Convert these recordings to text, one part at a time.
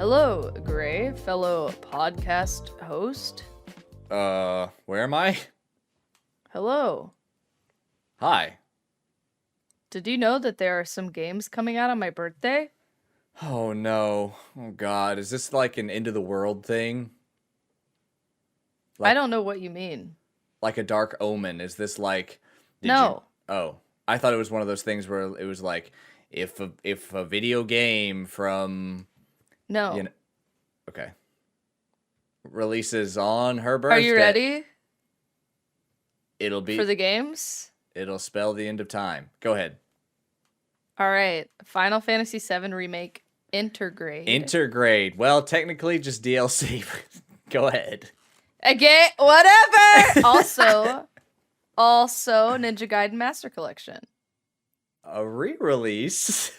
Hello, Gray, fellow podcast host. Where am I? Hello. Hi. Did you know that there are some games coming out on my birthday? Oh no. Oh god. Is this like an end of the world thing? I don't know what you mean. Like a dark omen? Is this like... No. Oh. I thought it was one of those things where it was like, if a video game from... No. You know, okay. Releases on her birthday. Are you ready It'll be... for the games? It'll spell the end of time. Go ahead. All right. Final Fantasy VII Remake Intergrade. Intergrade. Well, technically just DLC. Go ahead. Again, whatever. also, Ninja Gaiden Master Collection. A re-release?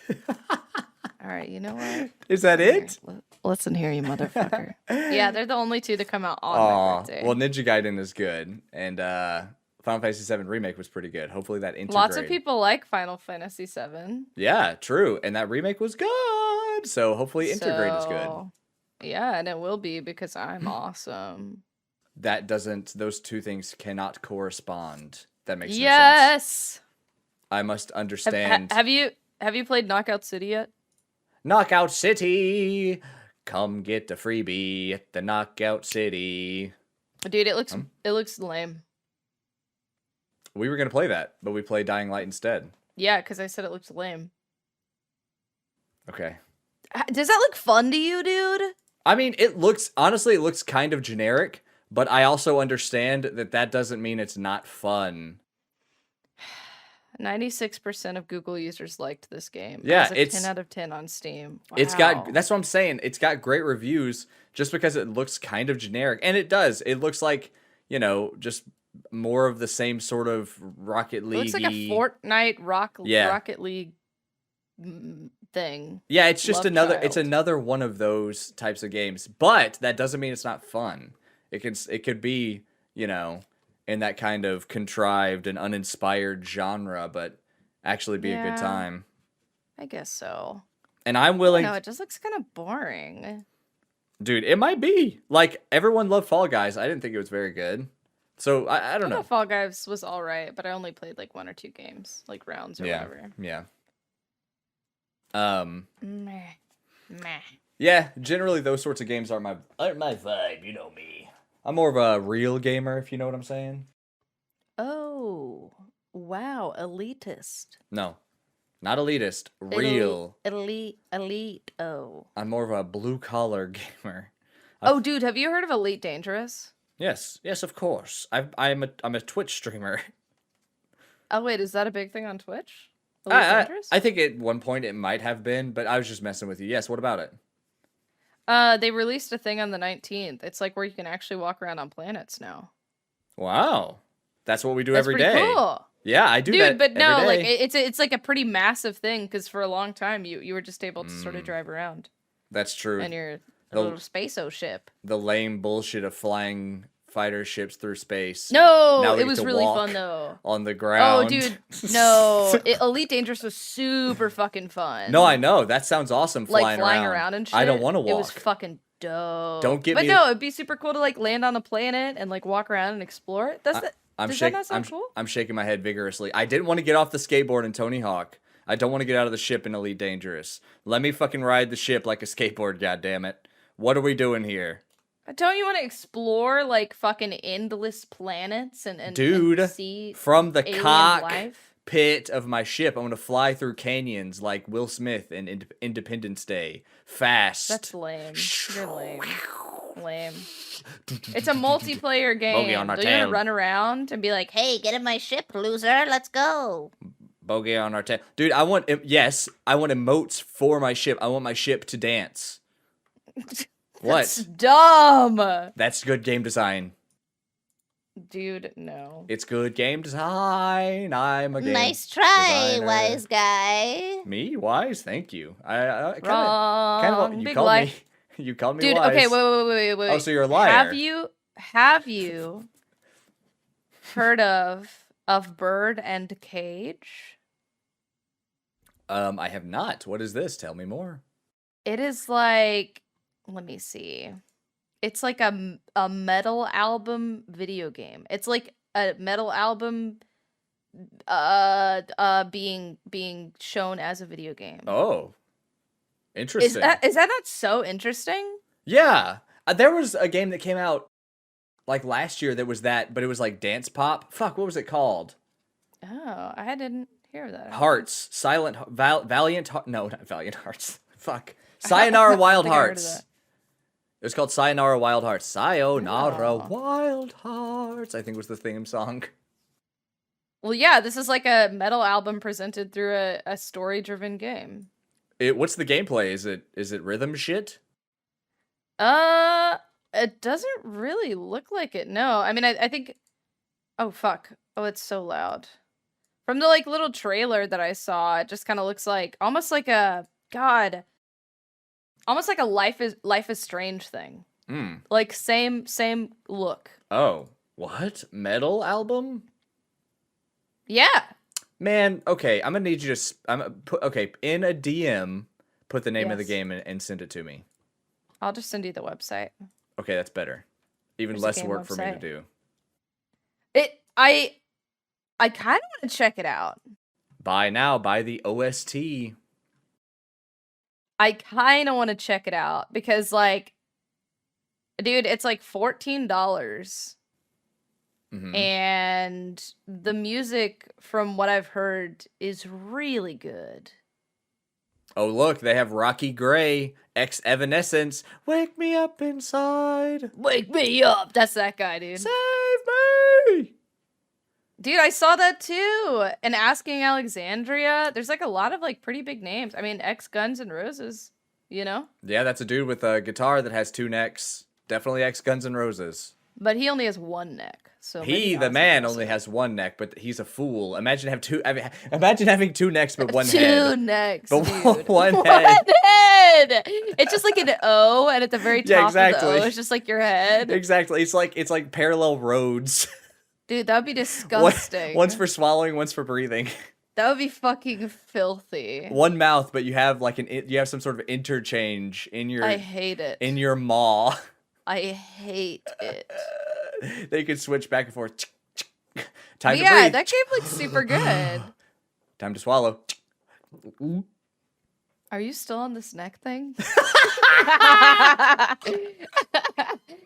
All right, you know what? Is that it? Listen here, you motherfucker. Yeah, they're the only two to come out on my birthday. Well, Ninja Gaiden is good, and Final Fantasy VII Remake was pretty good. Hopefully that Intergrade. Lots of people like Final Fantasy VII. Yeah, true, and that remake was good, so hopefully Intergrade is good. Yeah, and it will be because I'm awesome. That doesn't, those two things cannot correspond. That makes no sense. Yes! I must understand. Have you played Knockout City yet? Knockout City! Come get the freebie at the Knockout City. Dude, it looks lame. We were going to play that, but we played Dying Light instead. Yeah, because I said it looks lame. Okay. Does that look fun to you, dude? I mean, honestly, it looks kind of generic, but I also understand that doesn't mean it's not fun. 96% of Google users liked this game. Yeah, it's 10 out of 10 on Steam. Wow. That's what I'm saying. It's got great reviews just because it looks kind of generic. And it does. It looks like, just more of the same sort of Rocket League. It looks like a Fortnite Rocket League thing. Yeah, it's just another one of those types of games. But that doesn't mean it's not fun. It could be, in that kind of contrived and uninspired genre, but actually be a good time. I guess so. And I'm willing... No, it just looks kind of boring. Dude, it might be. Like, everyone loved Fall Guys. I didn't think it was very good. So, I don't know. Fall Guys was alright, but I only played like 1 or 2 games, like rounds or whatever. Yeah. Meh. Yeah, generally those sorts of games aren't my vibe, you know me. I'm more of a real gamer, if you know what I'm saying. Oh, wow, elitist. No, not elitist, real. Elite, oh. I'm more of a blue-collar gamer. Oh, dude, have you heard of Elite Dangerous? Yes, of course. I'm a Twitch streamer. Oh, wait, is that a big thing on Twitch? Elite Dangerous? I think at one point it might have been, but I was just messing with you. Yes, what about it? They released a thing on the 19th. It's like where you can actually walk around on planets now. Wow. That's what we do every day. That's pretty cool. Yeah, I do that Dude, but no, every like day. it's like a pretty massive thing because for a long time you were just able to sort of drive around. That's true. And your little space-o ship. The lame bullshit of flying fighter ships through space. No, it was really fun though. On the ground. Oh, dude, no. Elite Dangerous was super fucking fun. No, I know. That sounds awesome. Flying around and shit. I don't want to walk. It was fucking dope. Don't get but me. But no, it'd be super cool to like land on a planet and like walk around and explore it. Does that not sound cool? I'm shaking my head vigorously. I didn't want to get off the skateboard in Tony Hawk. I don't want to get out of the ship in Elite Dangerous. Let me fucking ride the ship like a skateboard, goddammit. What are we doing here? Don't you want to explore like fucking endless planets and see from the life? Cockpit of my ship, I'm gonna fly through canyons like Will Smith in Independence Day. Fast. That's lame. You're lame. Lame. It's a multiplayer game. Bogey on our They're gonna run around and be like, "Hey, get in my ship, loser. Let's go." Bogey on our tail, dude. I want emotes for my ship. I want my ship to dance. What? That's dumb. That's good game design. Dude, no. It's good game design. I'm a game Nice try, designer. wise guy. Me? Wise? Thank you. I kind of you big called lie. me. You called me Dude, wise. okay, wait. Oh, so you're a liar. Have you heard of Bird and Cage? I have not. What is this? Tell me more. It is like let me see. It's like a metal album video game. It's like a metal album being shown as a video game. Oh, interesting. Is that not so interesting? Yeah. There was a game that came out like last year that was that, but it was like dance pop. Fuck, what was it called? Oh, I didn't hear that. Hearts. Valiant no, not Valiant Hearts. Fuck. Sayonara Wild think I heard of Hearts. that. It was called Sayonara Wild Hearts. Sayonara Oh. Wild Hearts, I think was the theme song. Well, yeah, this is like a metal album presented through a story-driven game. What's the gameplay? Is it rhythm shit? It doesn't really look like it. No, I mean, I think. Oh fuck! Oh, it's so loud. From the like little trailer that I saw, it just kind of looks like almost like a almost like a Life is Strange thing. Like same look. Oh, what? Metal album? Yeah. Man, okay, I'm gonna need you to okay, in a DM, put the name of the Yes. game and send it to me. I'll just send you the website. Okay, that's better. Even There's a less game work for me to website. do. I kind of want to check it out. Buy now, buy the OST. I kind of want to check it out because, like, dude, it's like $14. Mhm. And the music, from what I've heard, is really good. Oh, look, they have Rocky Gray, ex Evanescence. Wake me up inside. Wake me up! That's that guy, dude. Save me. Dude, I saw that too. And Asking Alexandria. There's like a lot of like pretty big names. I mean, ex Guns N' Roses, you know? Yeah, that's a dude with a guitar that has two necks. Definitely ex Guns N' Roses. But he only has one neck. So maybe The Ozzy man, has only it. has one neck, but he's a fool. Imagine having two necks but one Two head. necks, But dude. one One head. head. It's just like an O, and at the very top Yeah, of exactly. the O is just like your head. Exactly. It's like parallel roads. Dude, that would be disgusting. One's for swallowing, one's for breathing. That would be fucking filthy. One mouth, but you have like you have some sort of interchange in your I hate it. in your maw. I hate it. They could switch back and forth. Time But to yeah, breathe. that game looks super good. Time to swallow. Are you still on this neck thing?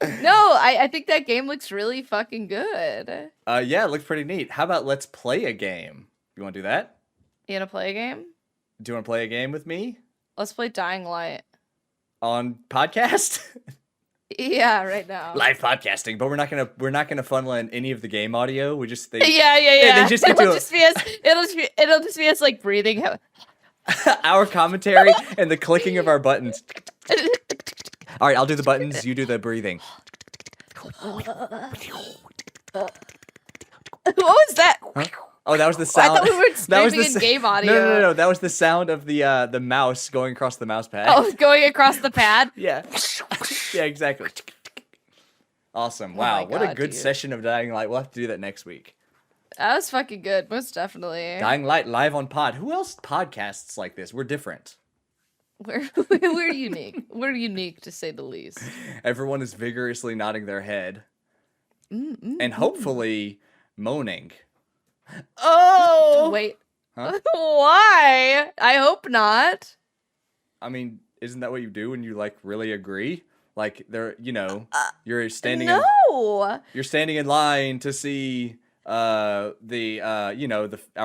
No, I think that game looks really fucking good. Yeah, it looks pretty neat. How about let's play a game? You want to do that? You wanna play a game? Do you want to play a game with me Let's play Dying Light. on podcast? Yeah, right now. Live podcasting, but we're not gonna funnel in any of the game audio. We just Yeah. they just get it'll to just be us. It'll just be us like breathing. our commentary and the clicking of our buttons. All right, I'll do the buttons. You do the breathing. What was that? Huh? Oh, that was the I sound. thought we were That was screaming in the game audio. No. That was the sound of the mouse going across the mouse pad. Oh, going across the pad. Yeah. Yeah, exactly. Awesome. Oh Wow, my what a God, good dude. session of Dying Light. We'll have to do that next week. That was fucking good, most definitely. Dying Light live on pod. Who else podcasts like this? We're different. We're unique. We're unique to say the least. Everyone is vigorously nodding their head Mm. and hopefully moaning. Oh! Wait. Huh? Why? I hope not. I mean, isn't that what you do when you like really agree? Like you're standing No. you're standing in line to see our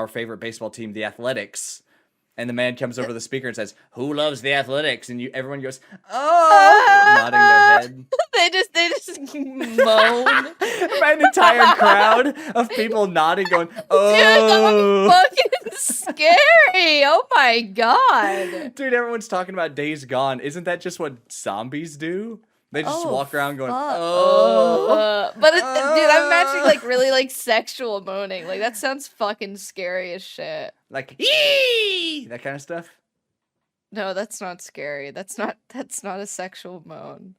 favorite baseball team, the Athletics. And the man comes over the speaker and says, "Who loves the Athletics?" And everyone goes, "Oh!" nodding their head. They just moan. An entire crowd of people nodding, going, Dude, that "Oh!" would be fucking scary. Oh my god. Dude, everyone's talking about Days Gone. Isn't that just what zombies do? They just Oh, walk around going, fuck. "Oh!" But dude, I'm imagining like really like sexual moaning. Like that sounds fucking scary as shit. Like, "Ee!" that kind of stuff. No, that's not scary. That's not a sexual moan.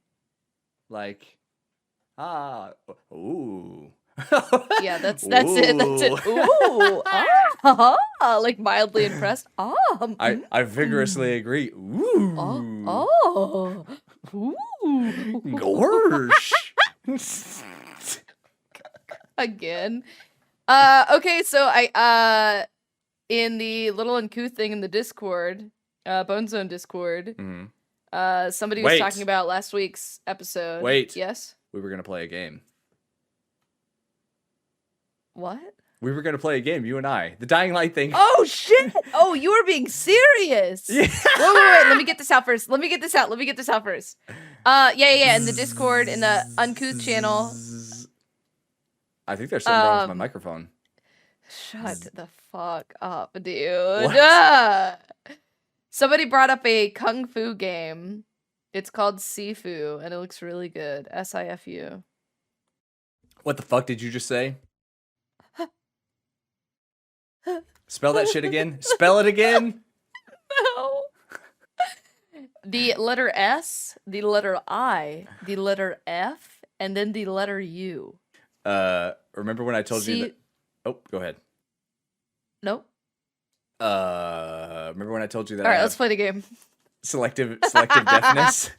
Like, ooh. Yeah, that's it. That's it. Ooh. Like mildly impressed. I vigorously agree. Ooh. Oh. Ooh. Gorsh. Again. Okay, so I in the little Uncouth thing in the Discord, Bone Zone Discord, somebody was Wait. talking about last week's episode. Wait. Yes? We were gonna play a game. What? We were gonna play a game, you and I. The Dying Light thing. Oh shit! Oh, you were being serious. Yeah. Wait. Let me get this out first. Let me get this out first. Yeah. In the Discord, in the Uncouth channel. I think there's something wrong with my microphone. Shut the fuck up, dude. What? Somebody brought up a kung fu game. It's called Sifu, and it looks really good. Sifu. What the fuck did you just say? Spell that shit again. Spell it again. No. The letter S, the letter I, the letter F, and then the letter U. Remember when I told you that? Oh, go ahead. Nope. Remember when I told you that? All right, let's play the game. Selective deafness.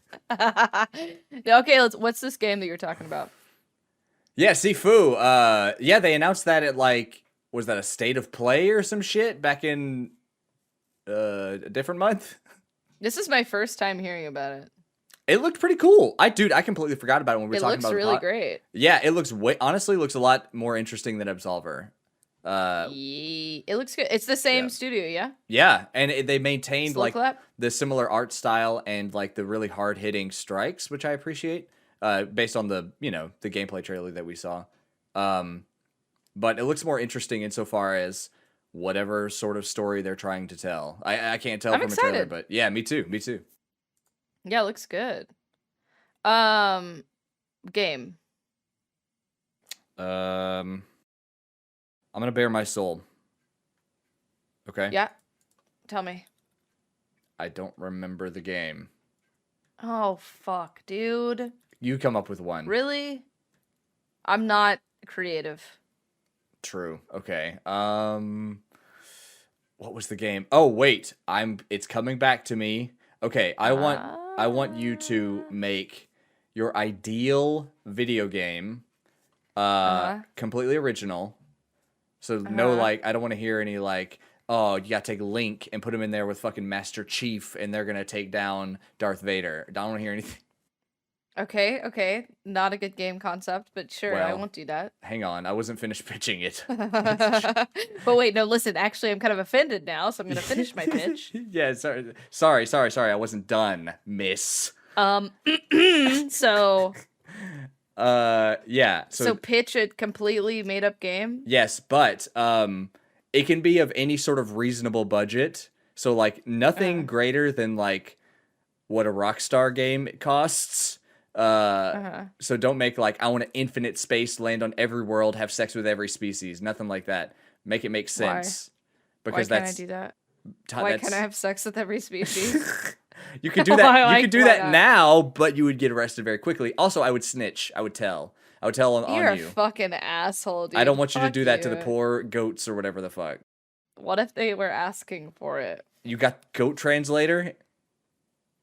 Okay, what's this game that you're talking about? Yeah, Sifu. Yeah, they announced that at was that a State of Play or some shit back in a different month? This is my first time hearing about it. It looked pretty cool. I completely forgot about it when we were talking about it. It looks really great. Yeah, it looks honestly looks a lot more interesting than Absolver. It looks good. It's the same studio, yeah? Yeah, and they maintained Slow clap? the similar art style and the really hard-hitting strikes, which I appreciate. Based on the gameplay trailer that we saw. But it looks more interesting insofar as whatever sort of story they're trying to tell. I can't tell from a trailer, but yeah, me too. Yeah, it looks good. Game. I'm gonna bare my soul. Okay. Yeah. Tell me. I don't remember the game. Oh fuck, dude. You come up with one. Really? I'm not creative. True. Okay. What was the game? Oh wait, it's coming back to me. Okay, I want you to make your ideal video game completely original. So no I don't want to hear any oh, you got to take Link and put him in there with fucking Master Chief and they're going to take down Darth Vader. I don't want to hear anything. Okay. Not a good game concept, but sure, I won't do that. Hang on, I wasn't finished pitching it. But wait, no, listen, actually, I'm kind of offended now, so I'm going to finish my pitch. Yeah, sorry, I wasn't done, miss. So... yeah. So pitch a completely made-up game? Yes, but, it can be of any sort of reasonable budget. So, nothing greater than, what a Rockstar game costs. So don't make I want an infinite space, land on every world, have sex with every species. Nothing like that. Make it make sense. Why? Because Why can't I do that? Why can't I have sex with every species? You could do that. You could do that now, but you would get arrested very quickly. Also, I would snitch. I would tell. I would tell on you. You're a fucking asshole, dude. I don't want you to do that to the poor goats or whatever the fuck. What if they were asking for it? You got Goat Translator?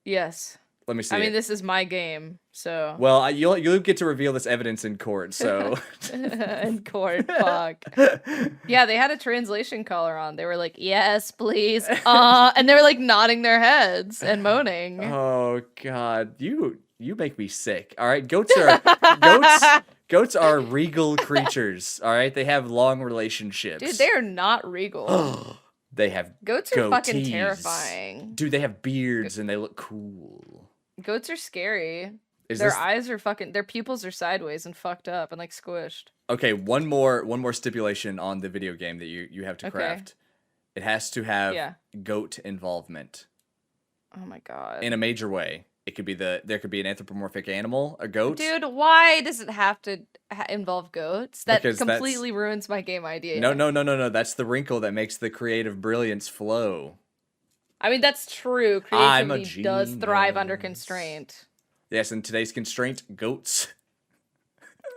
Yes. Let me see. I mean, this is my game, so. Well, you'll get to reveal this evidence in court, so. In court, fuck. Yeah, they had a translation caller on. They were like, "Yes, please," and they were nodding their heads and moaning. Oh God, you make me sick. All right, goats are regal creatures. All right, they have long relationships. Dude, they're not regal. They have goats are fucking goatees. Terrifying. Dude, they have beards and they look cool. Goats are scary. Eyes are their pupils are sideways and fucked up and squished. Okay, one more stipulation on the video game that you have to craft. It has to have goat involvement. Oh my God. In a major way. It could be there could be an anthropomorphic animal, a goat. Dude, why does it have to involve goats? That completely ruins my game idea. No. That's the wrinkle that makes the creative brilliance flow. I mean, that's true. Creativity does thrive under constraint. Yes, in today's constraint, goats.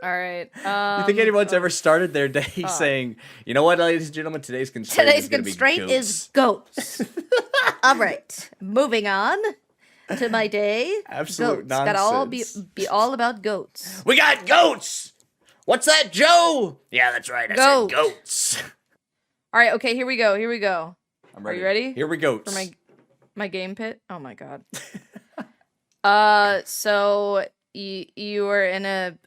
All right. You think anyone's ever started their day saying, "You know what, ladies and gentlemen, today's constraint is goats. All right, moving on. to my day. Absolute goats. Gotta all nonsense. be all about goats. We got goats. What's that, Joe? Yeah, that's right. I Goat. said goats. All right, okay, here we go. I'm Are you ready? Here we go. For my game pit? Oh my god. So you are in a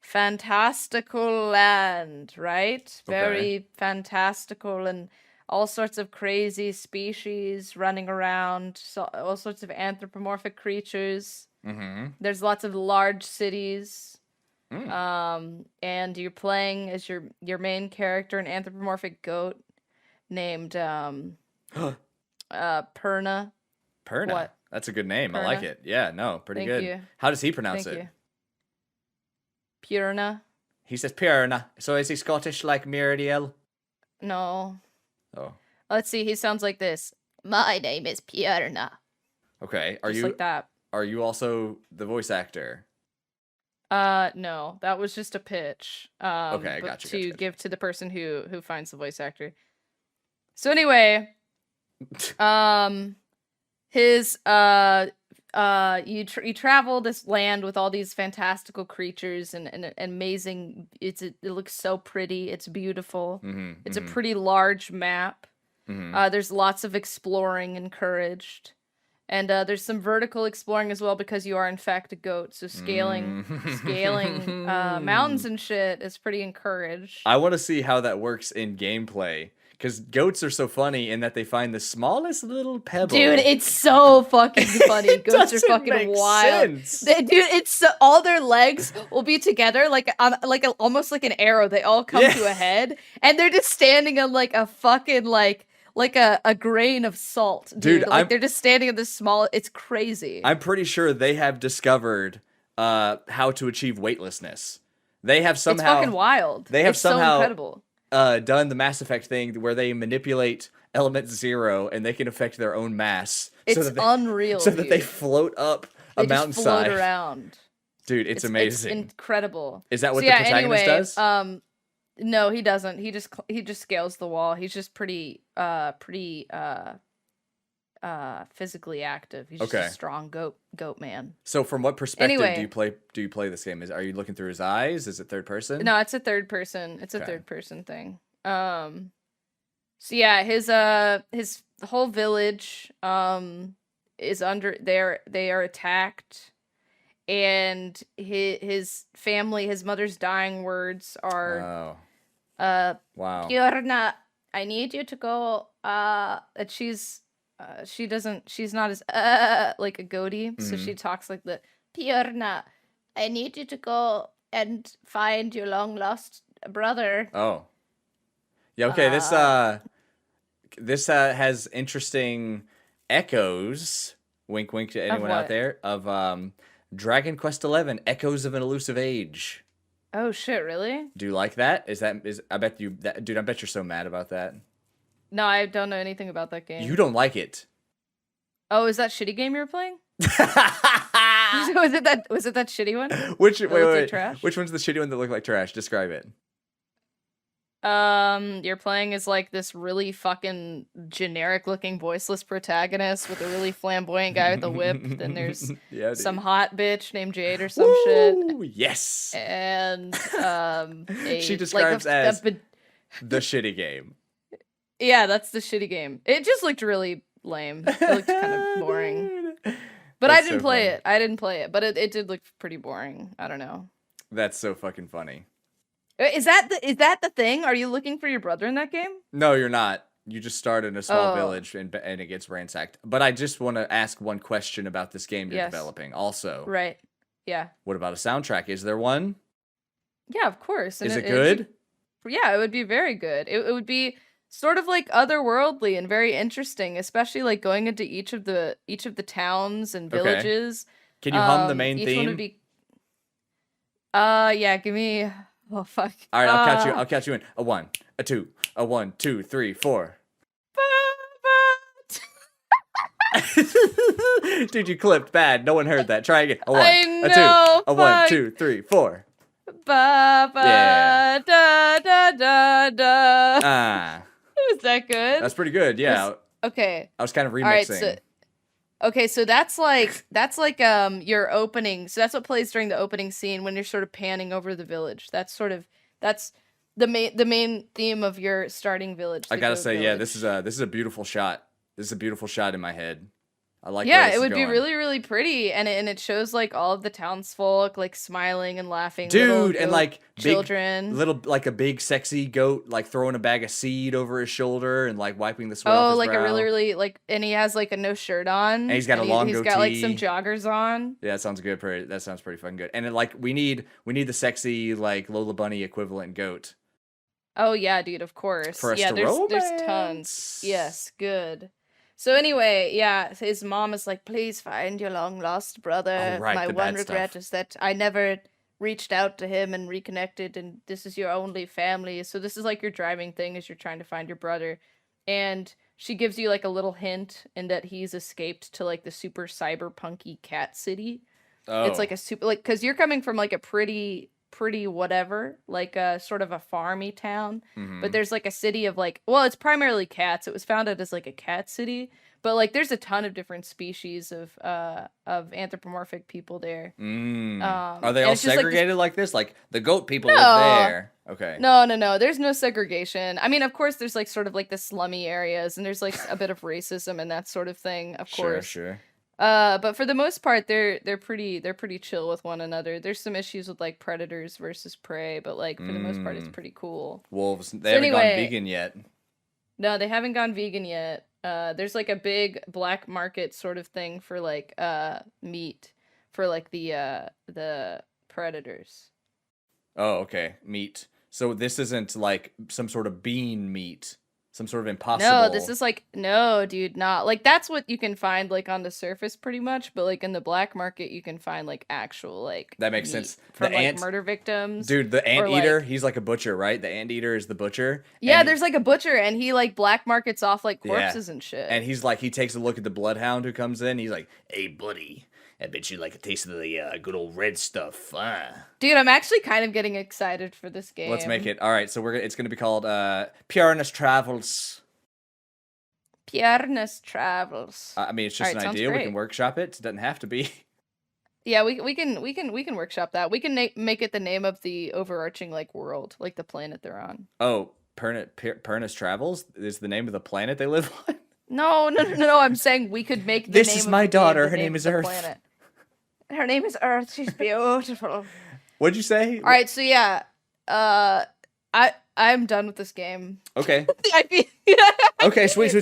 fantastical land, right? Very fantastical, and all sorts of crazy species running around, so all sorts of anthropomorphic creatures. Mm-hmm. There's lots of large cities. Mm. And you're playing as your main character, an anthropomorphic goat named Purna. Purna. What? That's a good name. I like Purna. it. Yeah, no, pretty Thank good. you. How does he pronounce Thank it? you. Purna? He says Purna. So is he Scottish like Miridiel? No. Oh. Let's see. He sounds like this. My name is Purna. Okay. Just like that. Are you also the voice actor? No. That was just a pitch. Okay, but gotcha. to give to the person who finds the voice actor. So anyway, his you travel this land with all these fantastical creatures and amazing. It looks so pretty. It's beautiful. Mm-hmm, it's a pretty large map. Mm-hmm. There's lots of exploring encouraged, and there's some vertical exploring as well because you are in fact a goat. So scaling mountains and shit is pretty encouraged. I want to see how that works in gameplay. Because goats are so funny in that they find the smallest little pebble. Dude, it's so fucking funny. Goats are fucking wild. Dude, it's all their legs will be together almost like an arrow. They all come to a head, and they're just standing on like a fucking like a grain of salt, dude. They're just standing on this small. It's crazy. I'm pretty sure they have discovered how to achieve weightlessness. They have somehow. It's fucking wild. They have somehow so incredible. Done the Mass Effect thing where they manipulate element 0 and they can affect their own mass. It's unreal. So that they float up a mountainside. Just float around. Dude, it's amazing. It's incredible. Is that what the protagonist does? No, he doesn't. He just scales the wall. He's just pretty physically active. He's just a strong goat man. So from what perspective do you play this game? Are you looking through his eyes? Is it third person? No, it's a third person. It's a third person thing. So yeah, his whole village is under they are attacked, and his family, his mother's dying words are wow. Purna, I need you to go and she's not as like a goatee, so she talks like the Purna, I need you to go and find your long lost brother. Oh. Yeah, okay, this has interesting echoes, wink wink to anyone out there, of Dragon Quest XI, Echoes of an Elusive Age. Oh shit, really? Do you like that? I bet you that, dude, I bet you're so mad about that. No, I don't know anything about that game. You don't like it. Oh, is that shitty game you were playing? was it that shitty one? Wait. Trash? Which one's the shitty one that looked like trash? Describe it. You're playing as like this really fucking generic looking voiceless protagonist with a really flamboyant guy with a whip. Then there's some hot bitch named Jade or some shit. Yes. And she describes as the shitty game. Yeah, that's the shitty game. It just looked really lame. It looked kind of boring. But I didn't play it. I didn't play it, but it did look pretty boring. I don't know. That's so fucking funny. Is that the thing? Are you looking for your brother in that game? No, you're not. You just start in a small village and it gets ransacked. But I just want to ask one question about this game you're developing also. Right. Yeah. What about a soundtrack? Is there one? Yeah, of course. Is it good? Yeah, it would be very good. It would be sort of like otherworldly and very interesting, especially like going into each of the towns and villages. Can you hum the main each theme? One would be... yeah, give me... Oh, fuck. All right, I'll catch you in. A 1, a 2, a 1, 2, 3, 4. Dude, you clipped bad. No one heard that. Try again. A 1, a 2, a 1, 2, 3, 4. Ba, ba, Yeah. da, da, da, da. Ah. Was that good? That's pretty good, yeah. Okay. I was kind of remixing. All right, so, Okay, so that's like your opening. So that's what plays during the opening scene when you're sort of panning over the village. That's the main theme of your starting village. I gotta say, village. yeah, this is a beautiful shot. This is a beautiful shot in my head. I like. Yeah, it would be really, really pretty, and it shows like all of the townsfolk like smiling and laughing. Dude, and like children, like a big sexy goat like throwing a bag of seed over his shoulder and like wiping the sweat off off his like brow. a really, really like, and he has like a no shirt on, and he's got a long goatee. He's got like some joggers on. Yeah, that sounds good. That sounds pretty fucking good. And then, like we need the sexy like Lola Bunny equivalent goat. Oh yeah, dude, of course. For us yeah, to there's romance. tons. Yes, good. So anyway, yeah, his mom is like, please find your long-lost brother. Oh, right, My the one bad regret stuff. is that I never reached out to him and reconnected, and this is your only family. So this is like your driving thing as you're trying to find your brother. And she gives you like a little hint in that he's escaped to like the super cyberpunky cat city. Oh. It's like a super, like, because you're coming from like a pretty whatever, like a sort of a farmy town, but there's like a city of like, well, it's primarily cats. It was founded as like a cat city, but like there's a ton of different species of anthropomorphic people there. Are they all segregated like this? Like the goat people live there. Okay. No. There's no segregation. I mean, of course, there's like sort of like the slummy areas, and there's like a bit of racism and that sort of thing. Of course. Sure. But for the most part, they're pretty chill with one another. There's some issues with like predators versus prey, but like for the most part, it's pretty cool. Wolves. They haven't gone vegan yet. No, they haven't gone vegan yet. There's like a big black market sort of thing for like meat for like the predators. Oh, okay. Meat. So this isn't like some sort of bean meat. Some sort of impossible. No, this is like, no, dude, not like that's what you can find like on the surface pretty much, but like in the black market you can find like actual like that makes sense. From like murder victims. Dude, the anteater, he's like a butcher, right? The anteater is the butcher. Yeah, there's like a butcher and he like black markets off like corpses and shit. And he's like, he takes a look at the bloodhound who comes in. He's like, "Hey, buddy, I bet you like a taste of the good old red stuff." Dude, I'm actually kind of getting excited for this game. Let's make it. All right, so it's going to be called Purna's Travels. Purna's Travels. I mean, it's just an idea. We can workshop it. It doesn't have to be. Yeah, we can workshop that. We can make it the name of the overarching like world, like the planet they're on. Oh, Purna's Travels is the name of the planet they live on? No. I'm saying we could make the This name is of my the daughter. game, Her name is Earth. Planet. Her name is Earth. She's beautiful. What'd you say? All right, so yeah, I'm done with this game. Okay. Yeah. Okay, sweet.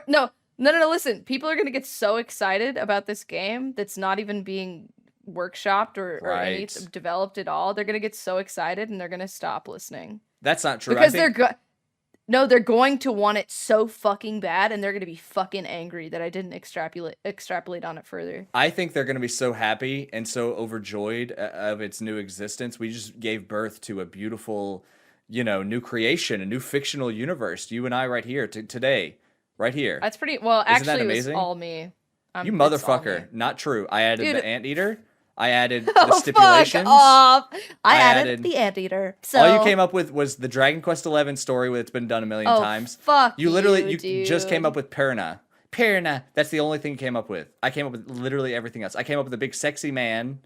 No. Listen, people are gonna get so excited about this game that's not even being workshopped or any developed at all. They're gonna get so excited and they're gonna stop listening. That's not true. Because they're going to want it so fucking bad, and they're gonna be fucking angry that I didn't extrapolate on it further. I think they're gonna be so happy and so overjoyed of its new existence. We just gave birth to a beautiful, new creation, a new fictional universe. You and I, right here today, right here. That's pretty. Well, Isn't actually, that it was amazing? all me. You motherfucker! Not true. I added the anteater. I added the Oh, stipulations. fuck off. I added the anteater. So all you came up with was the Dragon Quest XI story that's been done a million times. Fuck you literally dude. Just came up with Purna. That's the only thing you came up with. I came up with literally everything else. I came up with a big sexy man.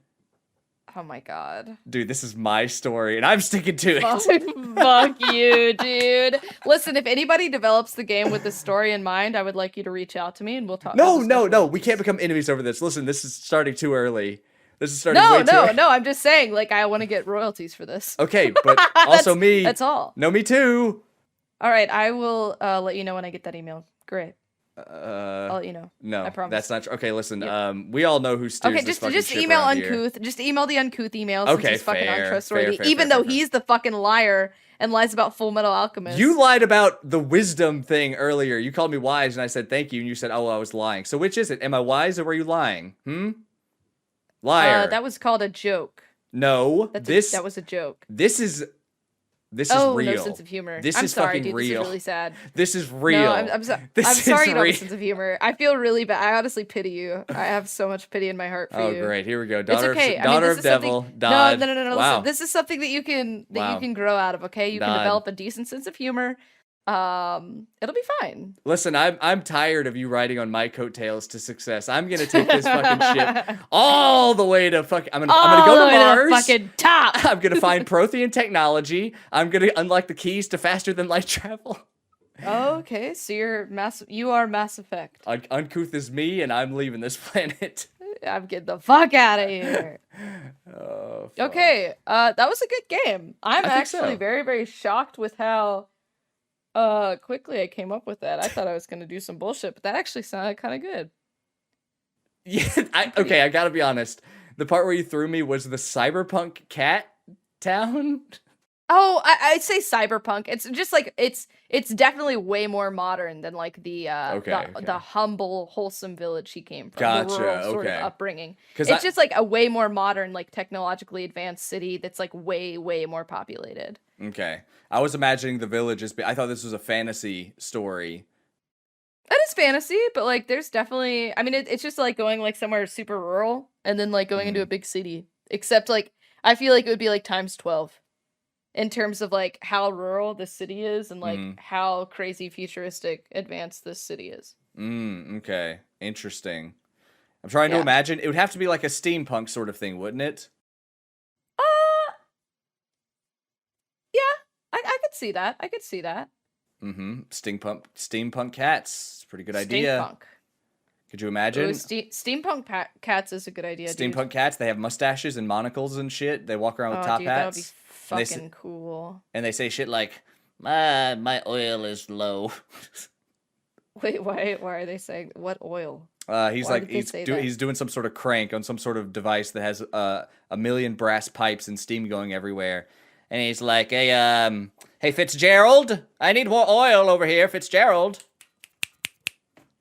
Oh my god. Dude, this is my story and I'm sticking to it. Fuck you, dude. Listen, if anybody develops the game with this story in mind, I would like you to reach out to me and we'll talk. No. We can't become enemies over this. Listen, this is starting too early. This is starting way too early. No, I'm just saying, like, I want to get royalties for this. Okay, but also me. That's all. No, me too. All right, I will let you know when I get that email. Great. I'll let you know. No, I promise. that's not true. Okay, listen. We all know who steers this fucking just ship email around Uncouth. here. Just email the Uncouth email. Okay, since he's fucking fair, untrustworthy. fair, even though he's the fucking liar and lies about Full Metal Alchemist. You lied about the wisdom thing earlier. You called me wise, and I said thank you, and you said, "Oh, I was lying." So which is it? Am I wise or were you lying? Liar. That was called a joke. No, that was a joke. This is real. No sense of humor. This I'm is sorry, fucking dude, real. This is really sad. This is real. No, I'm sorry. I'm sorry you don't have a sense of humor. I feel really bad. I honestly pity you. I have so much pity in my heart for you. Oh, great. Here we go. It's okay. Daughter of devil. No. Wow. Listen, this is something that you can grow out of. Okay, you can develop a decent sense of humor. It'll be fine. Listen, I'm tired of you riding on my coattails to success. I'm gonna take this fucking ship all the way to fucking. I'm gonna go to Mars. Fucking top. I'm gonna find Prothean technology. I'm gonna unlock the keys to faster than light travel. Okay, so you are Mass Effect. Uncouth is me, and I'm leaving this planet. I'm getting the fuck out of here. Oh, fuck. Okay, that was a good game. I'm actually so. very, very shocked with how quickly I came up with that. I thought I was gonna do some bullshit, but that actually sounded kind of good. Yeah, I gotta be honest. The part where you threw me was the cyberpunk cat town. Oh, I'd say cyberpunk. It's just like it's definitely way more modern than like the humble, wholesome village he came from. Gotcha. The rural sort of upbringing. It's Because just like a way more modern, like technologically advanced city that's like way, way more populated. Okay, I was imagining the village as. I thought this was a fantasy story. That is fantasy, but like there's definitely. I mean, it's just like going like somewhere super rural and then like going into a big city. Except like I feel like it would be like times 12. In terms of like how rural this city is and like how crazy futuristic advanced this city is. Okay. Interesting. I'm trying to imagine. It would have to be like a steampunk sort of thing, wouldn't it? Yeah. I could see that. I could see that. Steampunk cats. It's a pretty good idea. Steampunk. Could you imagine? Ooh, steampunk cats is a good idea, Steampunk cats, they have mustaches and monocles and shit. They walk around with top hats. That would be fucking cool. And they say shit like, my oil is low. Wait, why are they saying what oil? He's doing some sort of crank on some sort of device that has a million brass pipes and steam going everywhere. And he's like, hey Fitzgerald, I need more oil over here, Fitzgerald.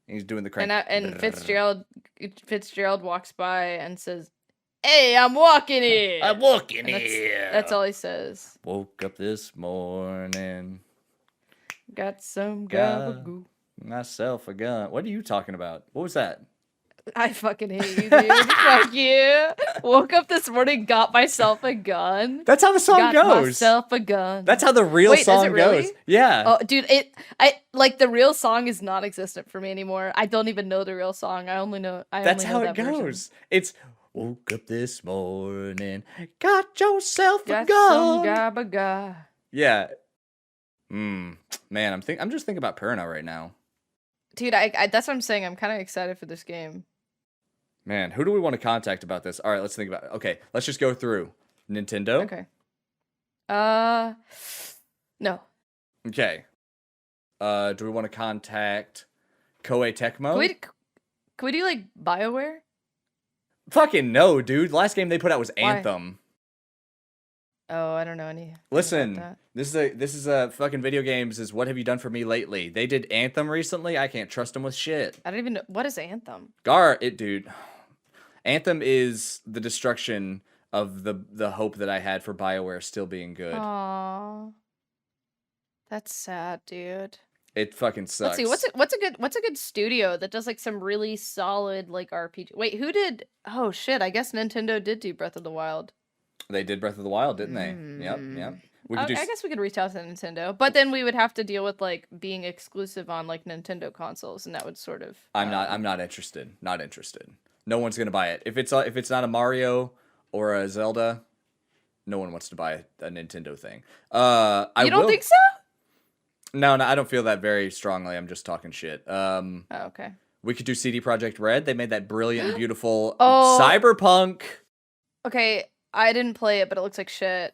He's doing the crank. And Fitzgerald walks by and says, "Hey, I'm walking here. I'm walking here." That's all he says. Woke up this morning. Got some gabagoo. Myself a gun. What are you talking about? What was that? I fucking hate you, dude. Fuck you. Woke up this morning, got myself a gun. That's how the song goes. Got myself a gun. That's how the real song goes. Yeah. Oh, dude, I like the real song is non-existent for me anymore. I don't even know the real song. I only know. That's how it goes. Version. It's woke up this morning, got yourself a gun. Some gabaga. Yeah. Man, I'm just thinking about Purna right now. Dude, I that's what I'm saying. I'm kind of excited for this game. Man, who do we want to contact about this? All right, let's think about it. Okay, let's just go through. Nintendo? Okay. No. Okay. Do we want to contact Koei Tecmo? Can we do like BioWare? Fucking no, dude. The last game they put out was Why? Anthem. Oh, I don't know any. Listen, this is a fucking video games is what have you done for me lately? They did Anthem recently. I can't trust them with shit. I don't even know what is Anthem. Dude. Anthem is the destruction of the hope that I had for BioWare still being good. Aww. That's sad, dude. It fucking sucks. Let's see, what's a good studio that does like some really solid like RPG. Wait, who did Oh shit, I guess Nintendo did do Breath of the Wild. They did Breath of the Wild, didn't they? Yep. I guess we could reach out to Nintendo, but then we would have to deal with like being exclusive on like Nintendo consoles, and that would sort of. I'm not interested. Not interested. No one's gonna buy it. If it's not a Mario or a Zelda, no one wants to buy a Nintendo thing. You don't think so? No, I don't feel that very strongly. I'm just talking shit. Oh, okay. We could do CD Projekt Red. They made that brilliant and beautiful Cyberpunk. Okay, I didn't play it, but it looks like shit.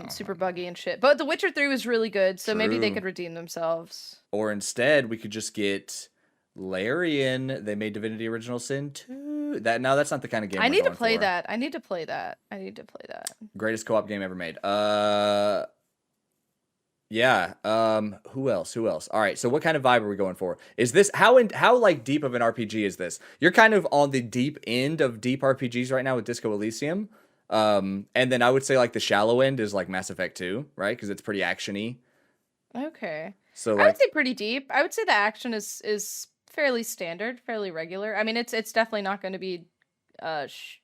Super buggy and shit. But The Witcher 3 was really good, so maybe they could redeem themselves. Or instead, we could just get Larian. They made Divinity Original Sin 2. That's not the kind of game I need to play that. I need to play that. Greatest co-op game ever made. Yeah. Who else? All right. So what kind of vibe are we going for? Is this how like deep of an RPG is this? You're kind of on the deep end of deep RPGs right now with Disco Elysium. And then I would say like the shallow end is like Mass Effect 2, right? Because it's pretty actiony. Okay. So I would say pretty deep. I would say the action is fairly standard, fairly regular. I mean, it's definitely not going to be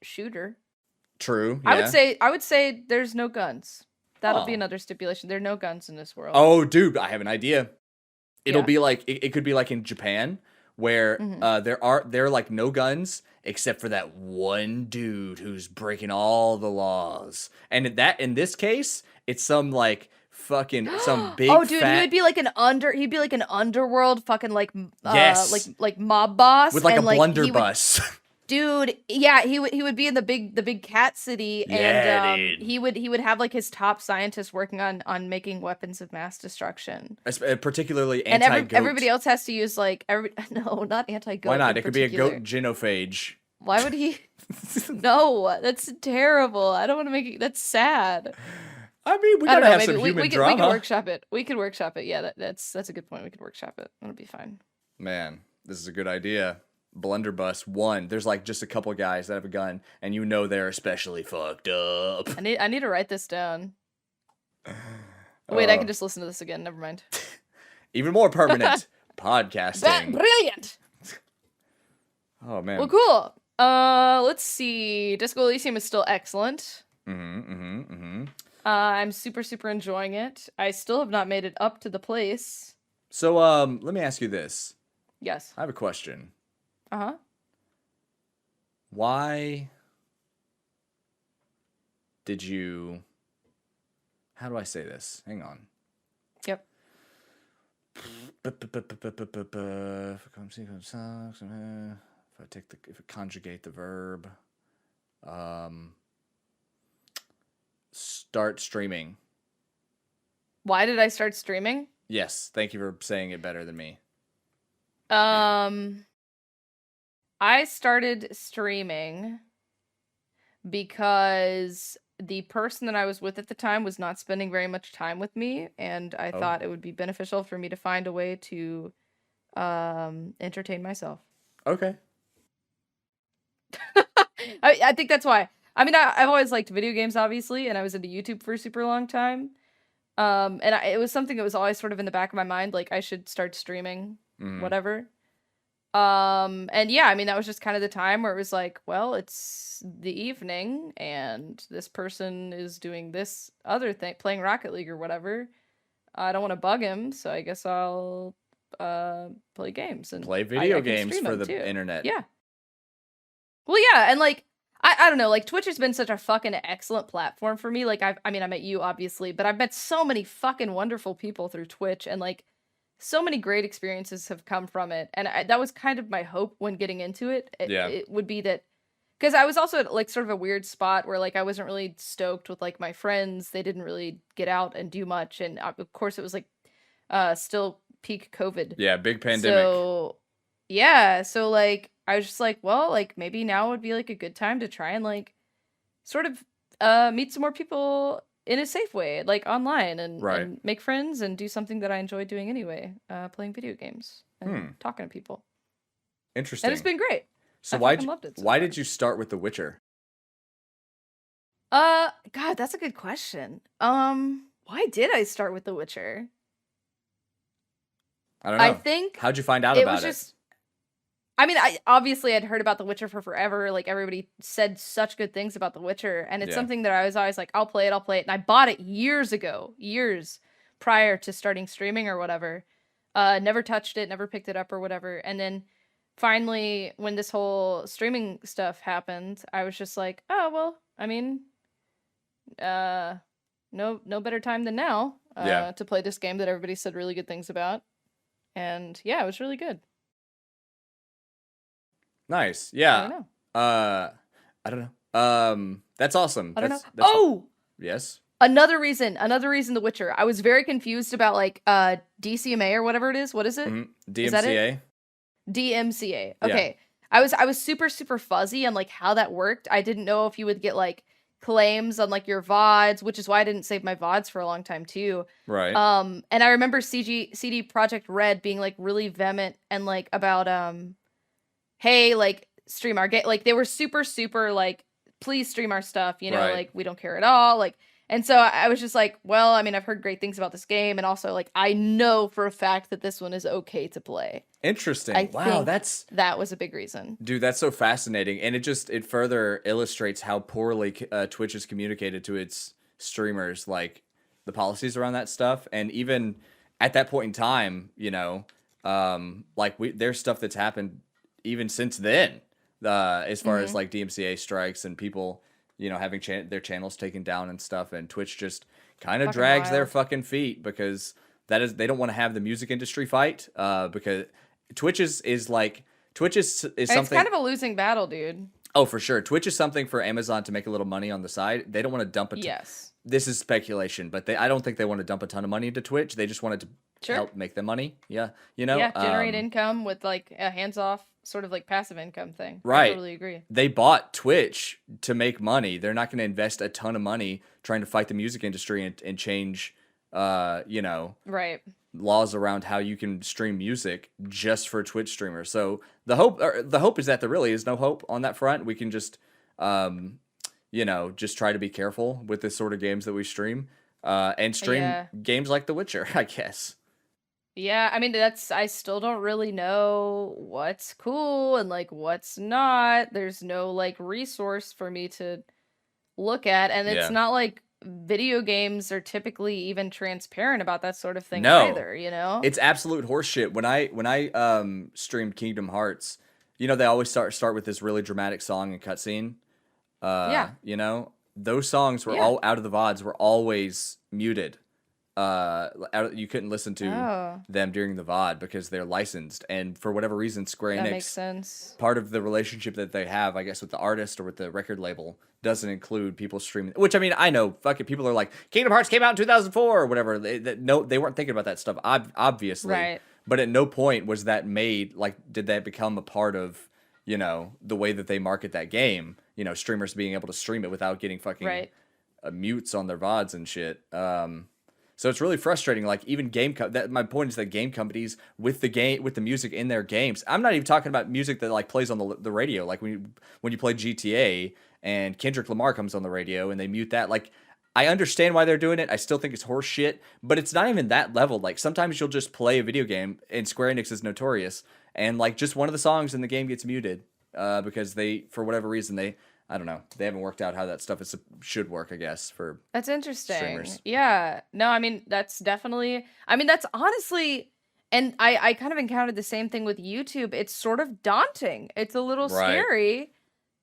shooter. True. Yeah. I would say there's no guns. That'll be another stipulation. There are no guns in this world. Oh, dude, I have an idea. it'll be like it could be like in Japan where there are like no guns except for that one dude who's breaking all the laws. And in this case, it's some like fucking some big oh dude, fat... he'd be like an underworld fucking like yes, like mob boss with like and a blunderbuss. Dude, yeah, he would be in the big cat city, and dude. he would have like his top scientists working on making weapons of mass destruction, Particularly and anti-goat. everybody else has to use like no, not anti-goat. Why not? It could be a goat genophage. Why would he? No, that's terrible. I don't want to make it. That's sad. I mean, we gotta have some human drama. We could workshop it. We could workshop it. Yeah, that's a good point. We could workshop it. It'll be fine. Man, this is a good idea. Blunderbuss 1. There's like just a couple guys that have a gun, and you know they're especially fucked up. I need to write this down. Wait, I can just listen to this again. Never mind. Even more permanent podcasting. Brilliant. Oh man. Well, cool. Let's see. Disco Elysium is still excellent. I'm super enjoying it. I still have not made it up to the place. So let me ask you this. Yes. I have a question. Uh-huh. Why did you... How do I say this? Hang on. Yep. If I conjugate the verb, start streaming. Why did I start streaming? Yes, thank you for saying it better than me. I started streaming because the person that I was with at the time was not spending very much time with me, and I thought it would be beneficial for me to find a way to entertain myself. Okay. I think that's why. I mean, I've always liked video games, obviously, and I was into YouTube for a super long time. And it was something that was always sort of in the back of my mind, like I should start streaming, whatever. And yeah, I mean, that was just kind of the time where it was like, well, it's the evening and this person is doing this other thing, playing Rocket League or whatever. I don't want to bug him, so I guess I'll play games and play video games for the too. internet. Yeah. Well, yeah, and like I don't know, like Twitch has been such a fucking excellent platform for me. Like I met you obviously, but I've met so many fucking wonderful people through Twitch, and like so many great experiences have come from it. And that was kind of my hope when getting into it. It would be that, because I was also at like sort of a weird spot where like I wasn't really stoked with like my friends. They didn't really get out and do much, and of course it was like still peak COVID. Yeah, big pandemic. So yeah, so like I was just like, well, like maybe now would be like a good time to try and like sort of meet some more people in a safe way, like online, and make friends and do something that I enjoy doing anyway, playing video games and talking to people. Interesting. And it's been great. So why did you start with The Witcher? God, that's a good question. Why did I start with The Witcher? I don't know. I think how'd you find out about it? I mean, I'd heard about The Witcher for forever. Like, everybody said such good things about The Witcher, and it's something that I was always like, I'll play it. And I bought it years prior to starting streaming or whatever. Never touched it, never picked it up or whatever. And then finally, when this whole streaming stuff happened, I was just like, oh, well, I mean, no better time than now to play this game that everybody said really good things about. And yeah, it was really good. Nice. Yeah. I don't know. That's awesome. I don't know. Yes. Another reason, The Witcher. I was very confused about like DCMA or whatever it is. What is it? DMCA. Is that it? DMCA. Okay. Yeah. I was super fuzzy on like how that worked. I didn't know if you would get like claims on like your VODs, which is why I didn't save my VODs for a long time too. Right. And I remember CD Projekt Red being like really vehement and like about hey, like, stream our game. Like, they were super like, please stream our stuff, you know, like, we don't care at all. Like, and so I was just like, well, I mean, I've heard great things about this game, and also, like, I know for a fact that this one is okay to play. Interesting. Wow, that was a big reason. Dude, that's so fascinating, and it further illustrates how poorly Twitch has communicated to its streamers, like, the policies around that stuff, and even at that point in time, like there's stuff that's happened even since then, as far as like DMCA strikes and people, having their channels taken down and stuff, and Twitch just kind of drags their fucking feet because they don't want to have the music industry fight, because Twitch is something. It's kind of a losing battle, dude. Oh, for sure. Twitch is something for Amazon to make a little money on the side. They don't want to dump it. Yes. This is speculation, but I don't think they want to dump a ton of money into Twitch. They just wanted to help make them money. Yeah, generate income with like a hands-off sort of like passive income thing. Right. I totally agree. They bought Twitch to make money. They're not going to invest a ton of money trying to fight the music industry and change, right, laws around how you can stream music just for Twitch streamers. So the hope is that there really is no hope on that front. We can just just try to be careful with this sort of games that we stream, and stream games like The Witcher, I guess. Yeah, I mean, I still don't really know what's cool and like what's not. There's no like resource for me to look at, and it's not like video games are typically even transparent about that sort of thing either, It's absolute horseshit. When I streamed Kingdom Hearts, they always start with this really dramatic song and cutscene. Those songs were all out of the VODs were always muted. You couldn't listen to them during the VOD because they're licensed, and for whatever reason, Square Enix, that makes sense. Part of the relationship that they have, I guess, with the artist or with the record label doesn't include people streaming. Which, I mean, I know fucking people are like, Kingdom Hearts came out in 2004 or whatever. They weren't thinking about that stuff, obviously. Right. But at no point was that made, like, did that become a part of, the way that they market that game? Streamers being able to stream it without getting fucking mutes on their VODs and shit. So it's really frustrating. Like, even my point is that game companies with the music in their games. I'm not even talking about music that like plays on the radio. Like when you play GTA and Kendrick Lamar comes on the radio and they mute that. Like, I understand why they're doing it. I still think it's horse shit, but it's not even that level. Like, sometimes you'll just play a video game, and Square Enix is notorious, and like just one of the songs in the game gets muted because they, for whatever reason, I don't know. They haven't worked out how that stuff should work, I guess, for That's interesting. streamers. Yeah. No, I mean, that's honestly, and I kind of encountered the same thing with YouTube. It's sort of daunting. It's a little scary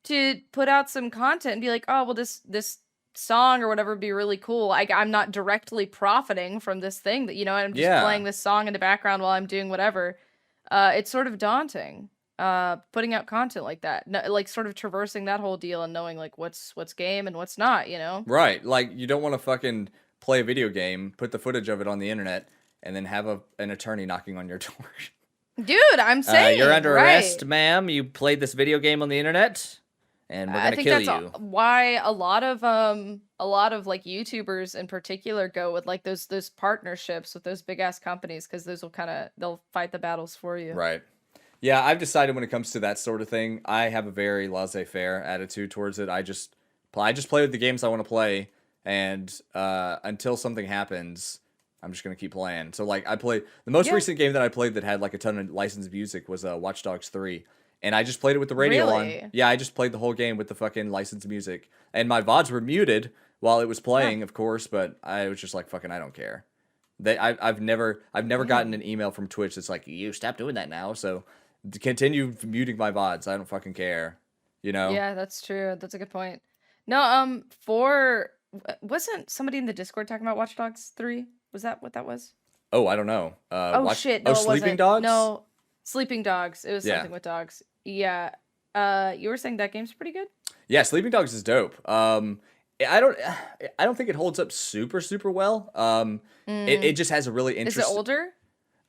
to put out some content and be like, oh, well, this song or whatever would be really cool. I'm not directly profiting from this thing that, I'm just playing this song in the background while I'm doing whatever. It's sort of daunting. Putting out content like that, like sort of traversing that whole deal and knowing like what's game and what's not, Right. Like, you don't want to fucking play a video game, put the footage of it on the internet, and then have an attorney knocking on your door. Dude, I'm saying you're under arrest, ma'am. You played this video game on the internet, and we're gonna kill you. I think that's why a lot of like YouTubers in particular go with like those partnerships with those big ass companies, because they'll fight the battles for you. Right. Yeah, I've decided when it comes to that sort of thing, I have a very laissez-faire attitude towards it. I just play with the games I want to play, and until something happens, I'm just gonna keep playing. So like, the most recent game that I played that had like a ton of licensed music was Watch Dogs 3, and I just played it with the radio on. Yeah, I just played the whole game with the fucking licensed music, and my VODs were muted while it was playing, of course, but I was just like, fucking, I don't care. I've never gotten an email from Twitch that's like, you stop doing that now, so continue muting my VODs. I don't fucking care. Yeah, that's true. That's a good point. No, wasn't somebody in the Discord talking about Watch Dogs 3? Was that what that was? Oh, I don't know. Shit. No, Sleeping Dogs? No, Sleeping Dogs. It was something with dogs. Yeah. You were saying that game's pretty good? Yeah, Sleeping Dogs is dope. I don't think it holds up super, super well. It just has a really interesting... Is it older?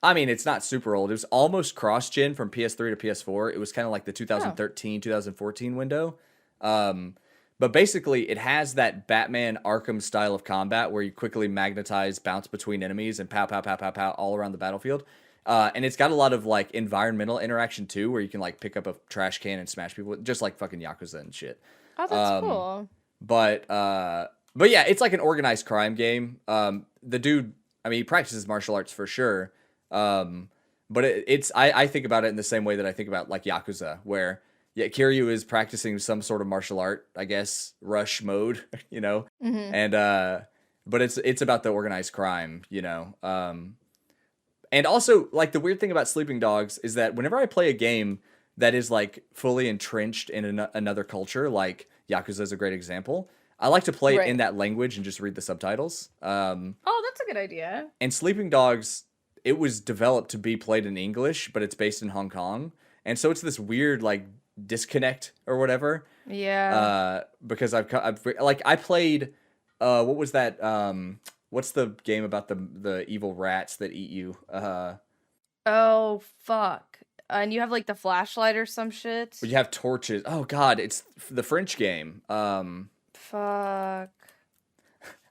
I mean, it's not super old. It was almost cross-gen from PS3 to PS4. It was kind of like the 2013, 2014 window. But basically, it has that Batman Arkham style of combat where you quickly magnetize, bounce between enemies, and pow, pow, pow, pow, pow all around the battlefield. And it's got a lot of like environmental interaction too, where you can like pick up a trash can and smash people, just like fucking Yakuza and shit. Oh, that's cool. But yeah, it's like an organized crime game. The dude, I mean, he practices martial arts for sure. But I think about it in the same way that I think about like Yakuza, where Kiryu is practicing some sort of martial art, I guess, rush mode, and but it's about the organized crime, And also, like, the weird thing about Sleeping Dogs is that whenever I play a game that is, like, fully entrenched in another culture, like Yakuza is a great example, I like to play it in that language and just read the subtitles. Oh, that's a good idea. And Sleeping Dogs, it was developed to be played in English, but it's based in Hong Kong. And so it's this weird, like, disconnect or whatever. Yeah. Because I played, what was that, what's the game about the evil rats that eat you? Oh, fuck. And you have, like, the flashlight or some shit? You have torches. Oh, God, it's the French game. Fuck.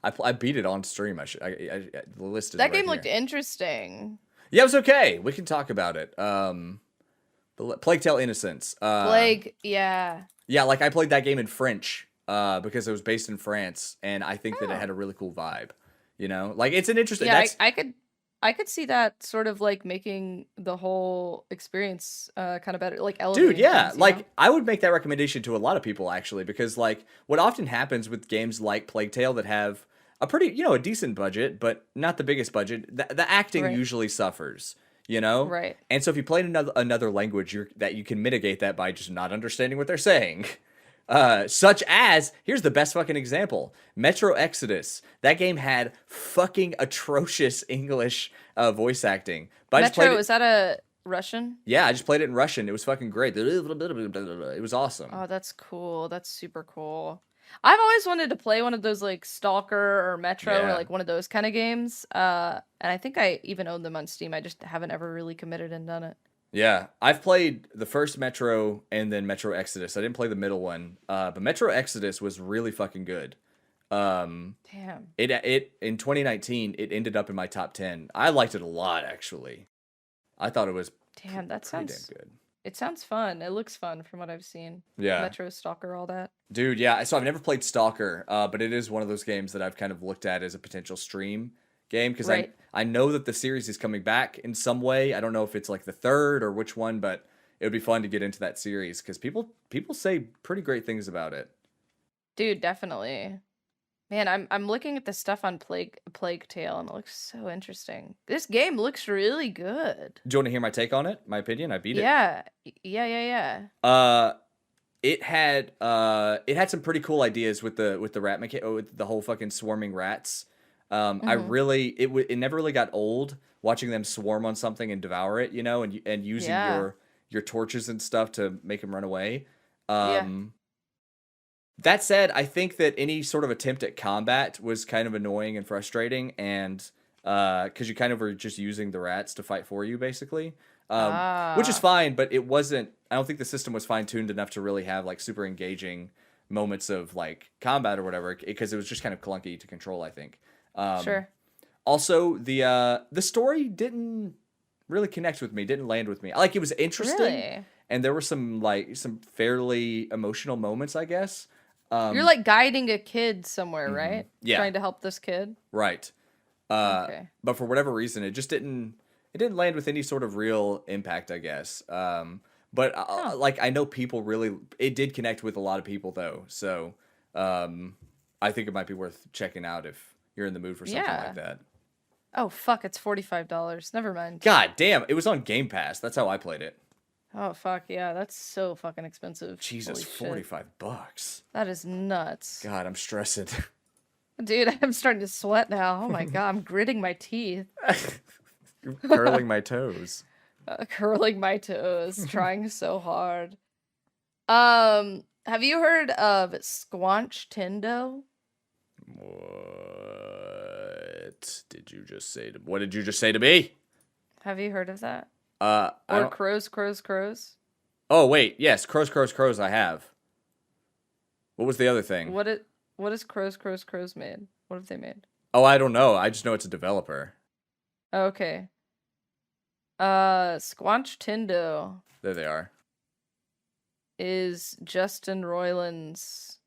I beat it on stream. The list is that right game here. looked interesting. Yeah, it was okay. We can talk about it. Plague Tale Innocence. Plague, yeah. Yeah, like I played that game in French because it was based in France, and I think that it had a really cool vibe. You know, like it's an interesting. Yeah, I could see that sort of like making the whole experience kind of better, like elevating. Dude, yeah, things, like know? I would make that recommendation to a lot of people actually, because like what often happens with games like Plague Tale that have a pretty, a decent budget, but not the biggest budget, the acting usually suffers. You know, right? And so if you play in another language, that you can mitigate that by just not understanding what they're saying. Such as, here's the best fucking example, Metro Exodus. That game had fucking atrocious English voice acting. But Metro, is that a Russian? Yeah, I just played it in Russian. It was fucking great. It was awesome. Oh, that's cool. That's super cool. I've always wanted to play one of those like Stalker or Metro or like one of those kind of games. And I think I even own them on Steam. I just haven't ever really committed and done it. Yeah, I've played the first Metro and then Metro Exodus. I didn't play the middle one, but Metro Exodus was really fucking good. Damn. It in 2019 it ended up in my top 10. I liked it a lot actually. I thought it was that sounds damn good. It sounds fun. It looks fun from what I've seen. Yeah. Metro, Stalker, all that. Dude, yeah. So I've never played Stalker, but it is one of those games that I've kind of looked at as a potential stream game because I know that the series is coming back in some way. I don't know if it's like the third or which one, but it would be fun to get into that series because people say pretty great things about it. Dude, definitely. Man, I'm looking at the stuff on Plague Tale and it looks so interesting. This game looks really good. Do you want to hear my take on it? My opinion? I beat it. Yeah. It had some pretty cool ideas with the rat with the whole fucking swarming rats. It never really got old watching them swarm on something and devour it, and using your torches and stuff to make them run away. That said, I think that any sort of attempt at combat was kind of annoying and frustrating, and because you kind of were just using the rats to fight for you, basically, which is fine, but it wasn't. I don't think the system was fine-tuned enough to really have like super engaging moments of like combat or whatever, because it was just kind of clunky to control, I think. Sure. Also, the story didn't really connect with me, didn't land with me. Like it was interesting, and there were some fairly emotional moments, I guess. You're like guiding a kid somewhere, right? Yeah. Trying to help this kid. Right. Okay. But for whatever reason, it just didn't land with any sort of real impact, I guess. But like I know people it did connect with a lot of people though. So I think it might be worth checking out if you're in the mood for something like that. Oh fuck, it's $45. Never mind. God damn, it was on Game Pass. That's how I played it. Oh fuck, yeah, that's so fucking expensive. Jesus, $45. That is nuts. God, I'm stressing. Dude, I'm starting to sweat now. Oh my god, I'm gritting my teeth. Curling my toes. Curling my toes, trying so hard. Have you heard of Squanch Tindo? What did you just say to me? Have you heard of that? Or Crows. Oh wait, yes, Crows. I have. What was the other thing? What is Crows made? What have they made? Oh, I don't know. I just know it's a developer. Okay. Squanch Tindo. There they are. Is Justin Roiland's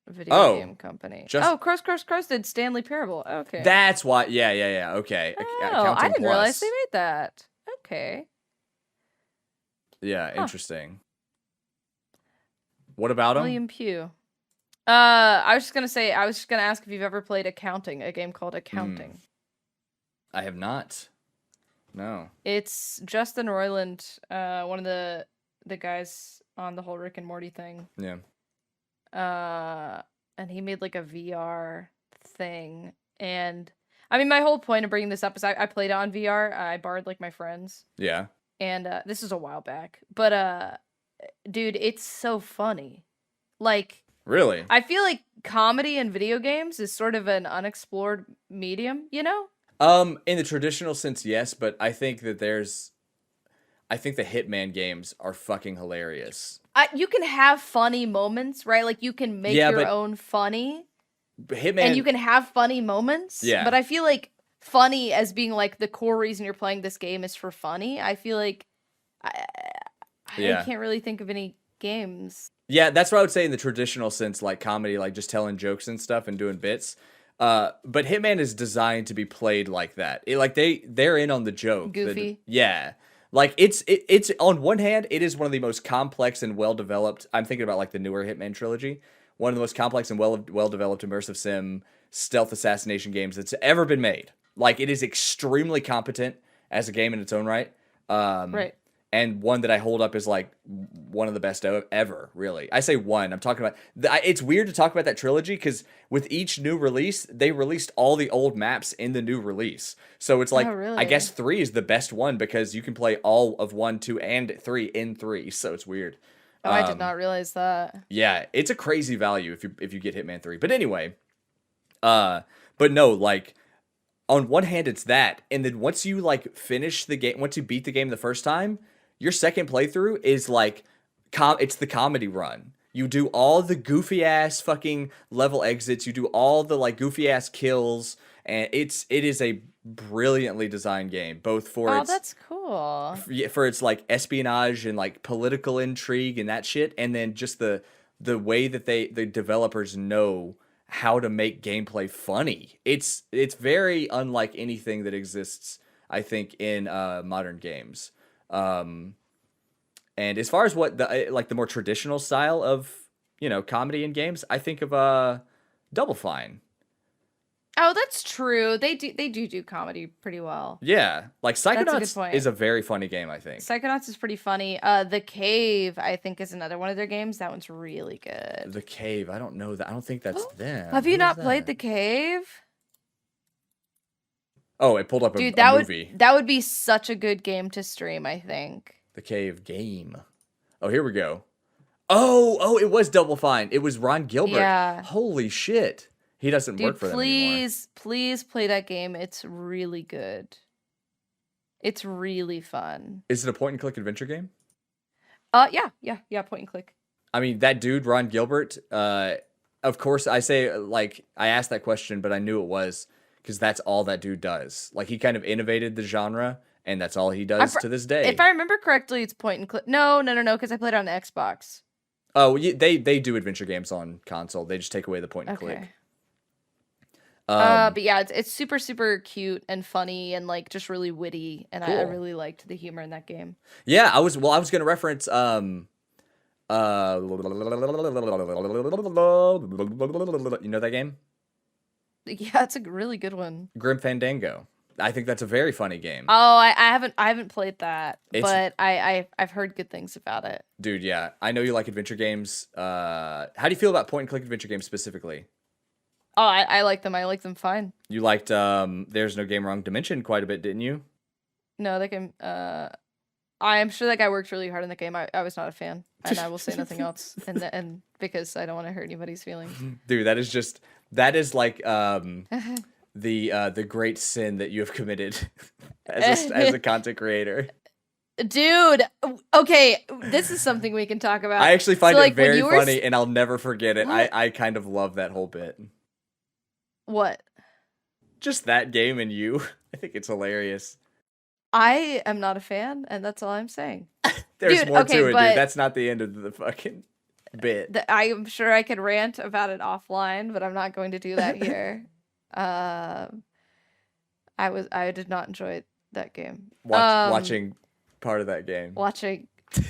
video game company. Crows did Stanley Parable. Okay. That's why. Yeah. Okay. Oh, I didn't realize they made that. Okay. Yeah, interesting. What about him? William Pugh. I was just gonna ask if you've ever played Accounting, a game called Accounting. I have not. No. It's Justin Roiland, one of the guys on the whole Rick and Morty thing. Yeah. And he made like a VR thing. And I mean, my whole point of bringing this up is I played it on VR. I borrowed like my friends. Yeah. And this is a while back. But dude, it's so funny. Like, really? I feel like comedy in video games is sort of an unexplored medium, you know? In the traditional sense, yes, but I think that I think the Hitman games are fucking hilarious. You can have funny moments, right? Like you can make your own funny. Hitman, and you can have funny moments. Yeah. But I feel like funny as being like the core reason you're playing this game is for funny. I feel like I can't really think of any games. Yeah, that's what I would say in the traditional sense, like comedy, like just telling jokes and stuff and doing bits. But Hitman is designed to be played like that. Like they're in on the joke. Goofy. Yeah. Like it's on one hand, it is one of the most complex and well developed. I'm thinking about like the newer Hitman trilogy, one of the most complex and well developed immersive sim stealth assassination games that's ever been made. Like it is extremely competent as a game in its own right. Right. And one that I hold up as like one of the best ever, really. I say one. I'm talking about... It's weird to talk about that trilogy because with each new release, they released all the old maps in the new release. So it's like, really? I guess 3 is the best one because you can play all of 1, 2, and 3 in 3. So it's weird. Oh, I did not realize that. Yeah, it's a crazy value if you get Hitman 3. But anyway, but no, like... On one hand, it's that. And then once you like finish the game, once you beat the game the first time... Your second playthrough is like, it's the comedy run. You do all the goofy ass fucking level exits. You do all the like goofy ass kills, and it is a brilliantly designed game, both for its that's cool. For its like espionage and like political intrigue and that shit, and then just the way that the developers know how to make gameplay funny. It's very unlike anything that exists, I think, in modern games. And as far as what the more traditional style of, comedy in games, I think of Double Fine. Oh, that's true. They do comedy pretty well. Yeah, like Psychonauts is a very funny game, I think. Psychonauts is pretty funny. The Cave, I think, is another one of their games. That one's really good. The Cave, I don't know that. I don't think that's them. Have you not played The Cave? Oh, it pulled up Dude, a movie. That would be such a good game to stream, I think. The Cave game. Oh, here we go. Oh, it was Double Fine. It was Ron Gilbert. Yeah. Holy shit. He doesn't work for them anymore. Please play that game. It's really good. It's really fun. Is it a point-and-click adventure game? Yeah, point and click. I mean, that dude, Ron Gilbert, of course, I say, like, I asked that question, but I knew it was, because that's all that dude does. Like, he kind of innovated the genre, and that's all he does to this day. If I remember correctly, it's point and click. No, because I played it on the Xbox. Oh, they do adventure games on console. They just take away the point and click. But yeah, it's super, super cute and funny and like just really witty, and cool. I really liked the humor in that game. Yeah, I was gonna reference you know that game? Yeah, it's a really good one. Grim Fandango. I think that's a very funny game. Oh, I haven't played that, but I've heard good things about it. Dude, yeah, I know you like adventure games. How do you feel about point and click adventure games specifically? Oh, I like them. I like them fine. You liked There's No Game Wrong Dimension quite a bit, didn't you? No, that game. I am sure that guy worked really hard in the game. I was not a fan, and I will say nothing else. And because I don't want to hurt anybody's feelings. Dude, that is like the great sin that you have committed as a content creator. Dude, okay, this is something we can talk about. I actually find it very funny, and I'll never forget it. I kind of love that whole bit. What? Just that game and you. I think it's hilarious. I am not a fan, and that's all I'm saying. There's more to it, dude. That's not the end of the fucking bit. I'm sure I could rant about it offline, but I'm not going to do that here. I did not enjoy that game. Watching part of that game.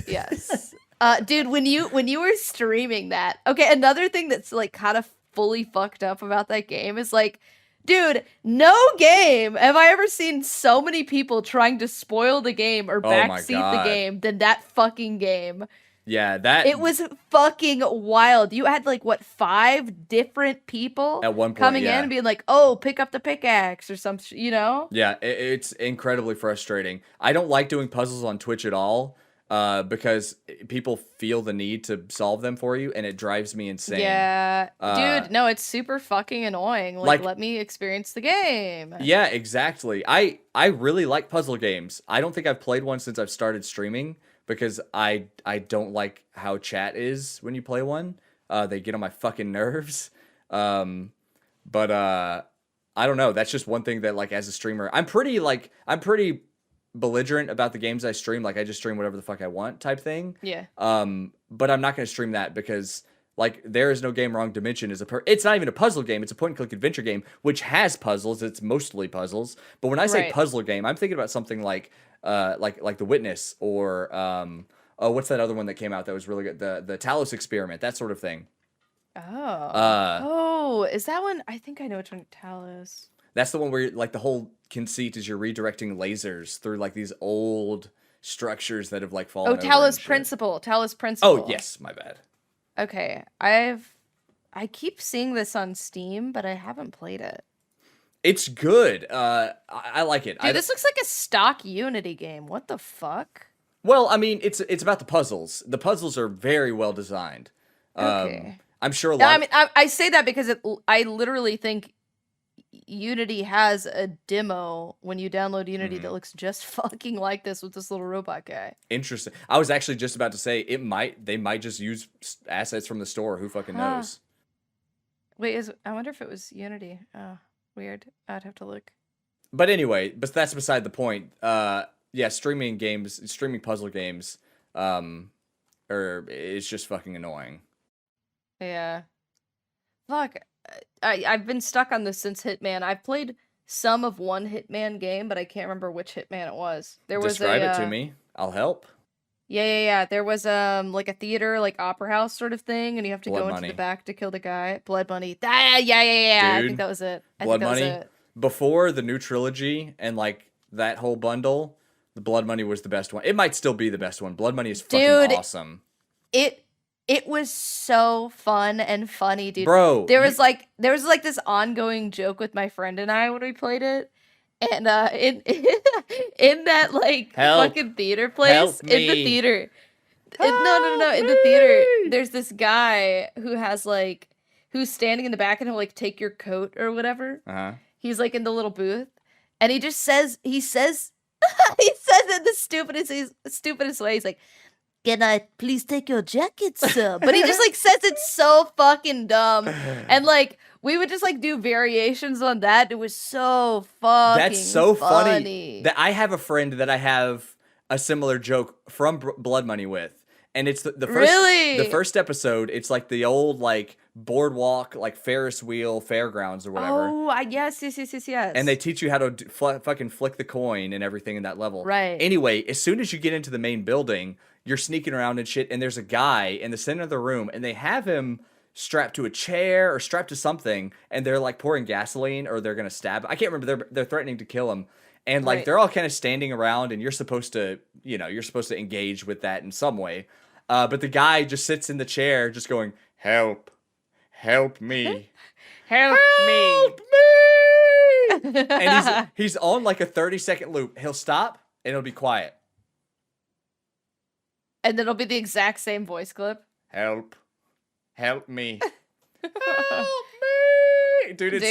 Yes. Dude, when you were streaming that, okay, another thing that's like kind of fully fucked up about that game is like Dude, no game have I ever seen so many people trying to spoil the game or backseat the game than that fucking game. Yeah, that... It was fucking wild. You had, like, what, 5 different people at one point, coming in and being like, oh, pick up the pickaxe or some you know? Yeah, it's incredibly frustrating. I don't like doing puzzles on Twitch at all because people feel the need to solve them for you, and it drives me insane. Yeah. Dude, no, it's super fucking annoying. Like, let me experience the game. Yeah, exactly. I really like puzzle games. I don't think I've played one since I've started streaming, because I don't like how chat is when you play one. They get on my fucking nerves. But I don't know. That's just one thing that, like, as a streamer, I'm pretty belligerent about the games I stream. Like, I just stream whatever the fuck I want type thing. Yeah. But I'm not going to stream that because, like, There Is No Game Wrong Dimension is it's not even a puzzle game. It's a point-and-click adventure game, which has puzzles. It's mostly puzzles. But when I say puzzle game, I'm thinking about something like The Witness, or what's that other one that came out that was really good? The Talos Experiment, that sort of thing. Oh, is that one? I think I know which one. Talos. That's the one where, like, the whole conceit is you're redirecting lasers through, like, these old structures that have, like, fallen over. Talos Principle. Talos Principle. Oh, yes, my bad. Okay, I keep seeing this on Steam, but I haven't played it. It's good. I like it. Dude, this looks like a stock Unity game. What the fuck? Well, I mean, it's about the puzzles. The puzzles are very well designed. Okay. I'm sure a lot. No, I mean, I say that because I literally think Unity has a demo when you download Unity that looks just fucking like this with this little robot guy. Interesting. I was actually just about to say they might just use assets from the store. Who fucking knows? Wait, I wonder if it was Unity. Oh, weird. I'd have to look. But anyway, but that's beside the point. Yeah, streaming puzzle games, it's just fucking annoying. Yeah. Fuck. I've been stuck on this since Hitman. I've played some of one Hitman game, but I can't remember which Hitman it was. Describe it to me. I'll help. Yeah. There was like a theater, like opera house sort of thing, and you have to go into the back to kill the guy. Blood Money. Yeah. Dude, I think that was it. Blood Money. Before the new trilogy and, like, that whole bundle, the Blood Money was the best one. It might still be the best one. Blood Money is fucking awesome. It was so fun and funny, dude. Bro, there was like this ongoing joke with my friend and I when we played it, and in that, like, fucking theater place, in the theater, in the theater, there's this guy who's standing in the back and he'll, like, take your coat or whatever. He's, like, in the little booth, and he says he says it in the stupidest way. He's like, "Can I please take your jacket, sir?" But he just, like, says it so fucking dumb. And, like, we would just, like, do variations on that. It was so fucking That's so funny. That I have a friend that I have a similar joke from Blood Money with. And it's the first episode, it's like the old, like, boardwalk, like, Ferris wheel, fairgrounds or whatever. Oh, yes. And they teach you how to fucking flick the coin and everything in that level. Right. Anyway, as soon as you get into the main building, you're sneaking around and shit, and there's a guy in the center of the room, and they have him strapped to a chair or strapped to something, and they're, like, pouring gasoline, or they're gonna stab him. I can't remember. They're threatening to kill him. And, like, they're all kind of standing around, and you're supposed to engage with that in some way. But the guy just sits in the chair just going, "Help me. Help me. And he's on, like, a 30-second loop. He'll stop, and it'll be quiet. And then it'll be the exact same voice clip. Help me. Help me. Dude, it's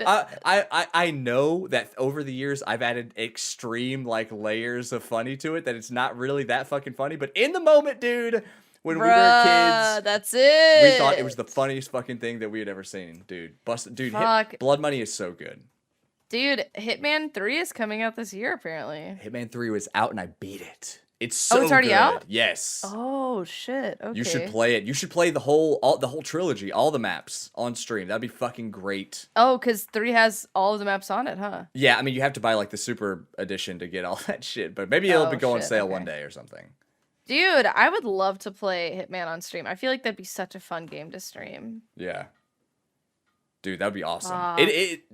so... I know that over the years, I've added extreme, like, layers of funny to it, that it's not really that fucking funny. But in the moment, dude, when we were kids... That's it. We thought it was the funniest fucking thing that we had ever seen, dude. Blood Money is so good. Dude, Hitman 3 is coming out this year, apparently. Hitman 3 was out, and I beat it. It's so it's already good. out? Yes. Oh, shit. Okay. You should play it. You should play the whole trilogy, all the maps on stream. That'd be fucking great. Oh, because 3 has all of the maps on it, huh? Yeah, I mean, you have to buy, like, the super edition to get all that shit, but maybe it'll go on sale one day or something. Dude, I would love to play Hitman on stream. I feel like that'd be such a fun game to stream. Yeah. Dude, that'd be awesome.